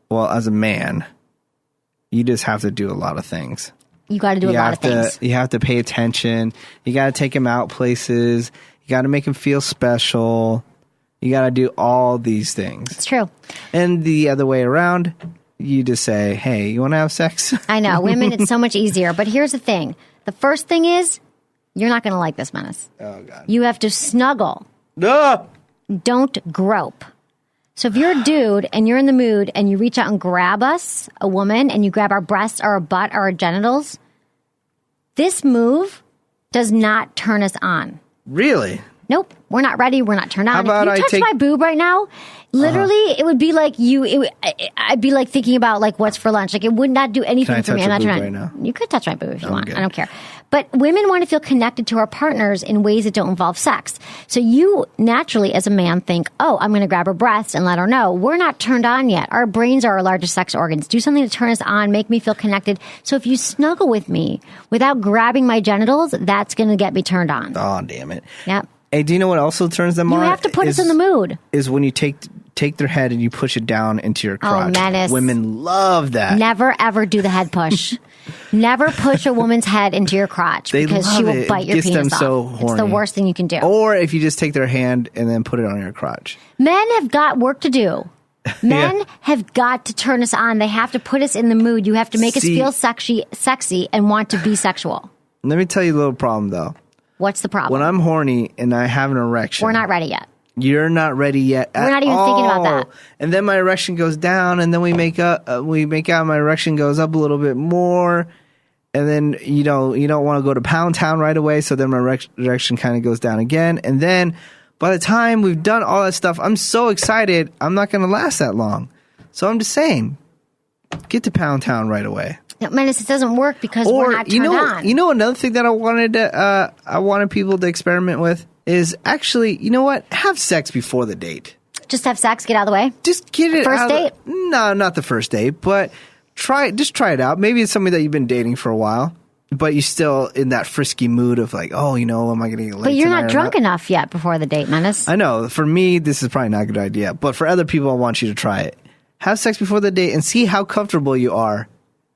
S7: Well, as a man, you just have to do a lot of things.
S1: You got to do a lot of things.
S7: You have to pay attention. You got to take him out places. You got to make him feel special. You got to do all these things.
S1: It's true.
S7: And the other way around, you just say, hey, you want to have sex?
S1: I know. Women, it's so much easier. But here's the thing. The first thing is, you're not going to like this, Menace.
S7: Oh, God.
S1: You have to snuggle.
S7: No!
S1: Don't grope. So if you're a dude and you're in the mood and you reach out and grab us, a woman, and you grab our breasts or our butt or our genitals, this move does not turn us on.
S7: Really?
S1: Nope. We're not ready. We're not turned on.
S7: How about
S1: if you touch my boob right now, literally, it would be like I'd be like thinking about like what's for lunch. Like, it would not do anything for me. I'm not trying.
S7: Right now?
S1: You could touch my boob if you want.
S7: Good.
S1: I don't care. But women want to feel connected to our partners in ways that don't involve sex. So you naturally, as a man, think, oh, I'm going to grab her breasts and let her know. We're not turned on yet. Our brains are our largest sex organs. Do something to turn us on, make me feel connected. So if you snuggle with me without grabbing my genitals, that's going to get me turned on.
S7: Oh, damn it.
S1: Yep.
S7: Hey, do you know what also turns them on?
S1: You have to put us in the mood.
S7: Is when you take their head and you push it down into your crotch.
S1: Oh, menace.
S7: Women love that.
S1: Never, ever do the head push. Never push a woman's head into your crotch because she will bite your
S7: penis
S1: penis off.
S7: So horny.
S1: It's the worst thing you can do.
S7: Or if you just take their hand and then put it on your crotch.
S1: Men have got work to do. Men have got to turn us on. They have to put us in the mood. You have to make us feel sexy and want to be sexual.
S7: Let me tell you a little problem, though.
S1: What's the problem?
S7: When I'm horny and I have an erection.
S1: We're not ready yet.
S7: You're not ready yet at all.
S1: We're not even thinking about that.
S7: And then my erection goes down, and then we make out my erection goes up a little bit more. And then, you don't want to go to Pound Town right away, so then my erection kind of goes down again. And then by the time we've done all that stuff, I'm so excited, I'm not going to last that long. So I'm just saying, get to Pound Town right away.
S1: No, Menace, it doesn't work because we're not turned on.
S7: You know another thing that I wanted people to experiment with is actually, you know what? Have sex before the date.
S1: Just have sex, get out of the way?
S7: Just get it
S1: First date?
S7: No, not the first date, but try it out. Maybe it's somebody that you've been dating for a while, but you're still in that frisky mood of like, oh, am I going to get late?
S1: But you're not drunk enough yet before the date, Menace.
S7: I know. For me, this is probably not a good idea, but for other people, I want you to try it. Have sex before the date and see how comfortable you are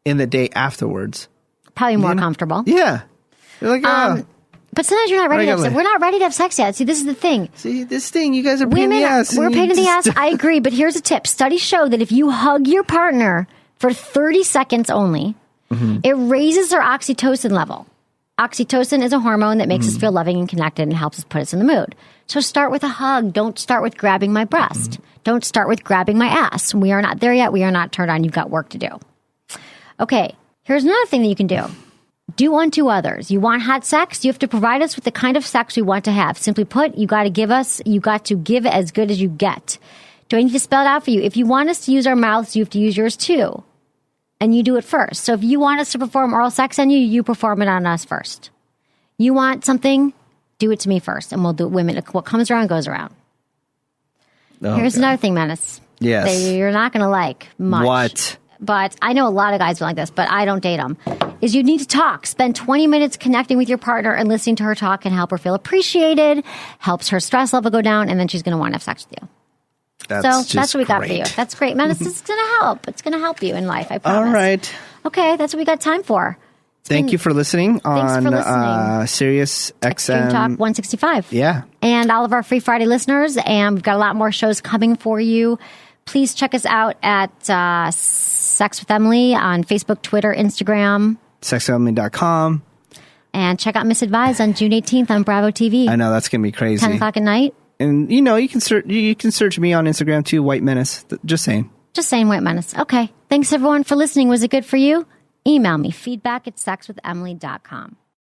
S7: in the day afterwards.
S1: Probably more comfortable.
S7: Yeah. You're like,
S1: but sometimes you're not ready to have sex. We're not ready to have sex yet. See, this is the thing.
S7: See, this thing, you guys are pain in the ass.
S1: We're pain in the ass. I agree. But here's a tip. Studies show that if you hug your partner for 30 seconds only, it raises their oxytocin level. Oxytocin is a hormone that makes us feel loving and connected and helps us put us in the mood. So start with a hug. Don't start with grabbing my breast. Don't start with grabbing my ass. We are not there yet. We are not turned on. You've got work to do. Okay, here's another thing that you can do. Do unto others. You want hot sex? You have to provide us with the kind of sex we want to have. Simply put, you got to give as good as you get. Do I need to spell it out for you? If you want us to use our mouths, you have to use yours too. And you do it first. So if you want us to perform oral sex on you, you perform it on us first. You want something? Do it to me first. And we'll do it. Women, what comes around goes around. Here's another thing, Menace.
S7: Yes.
S1: That you're not going to like much.
S7: What?
S1: But I know a lot of guys are like this, but I don't date them, is you need to talk. Spend 20 minutes connecting with your partner and listening to her talk can help her feel appreciated, helps her stress level go down, and then she's going to want to have sex with you. That's what we got for you. That's great. Menace, it's going to help. It's going to help you in life, I promise.
S7: All right.
S1: Okay, that's what we got time for.
S7: Thank you for listening on Sirius XM.
S1: Extreme Talk 165.
S7: Yeah.
S1: And all of our Free Friday listeners, and we've got a lot more shows coming for you. Please check us out at Sex with Emily on Facebook, Twitter, Instagram.
S7: SexWithEmily.com.
S1: And check out Misadvised on June 18th on Bravo TV.
S7: I know, that's going to be crazy.
S1: 10 o'clock at night.
S7: And, you can search me on Instagram, too, White Menace. Just saying.
S1: Just saying, White Menace. Okay. Thanks, everyone, for listening. Was it good for you? Email me, feedback@sexwithemily.com.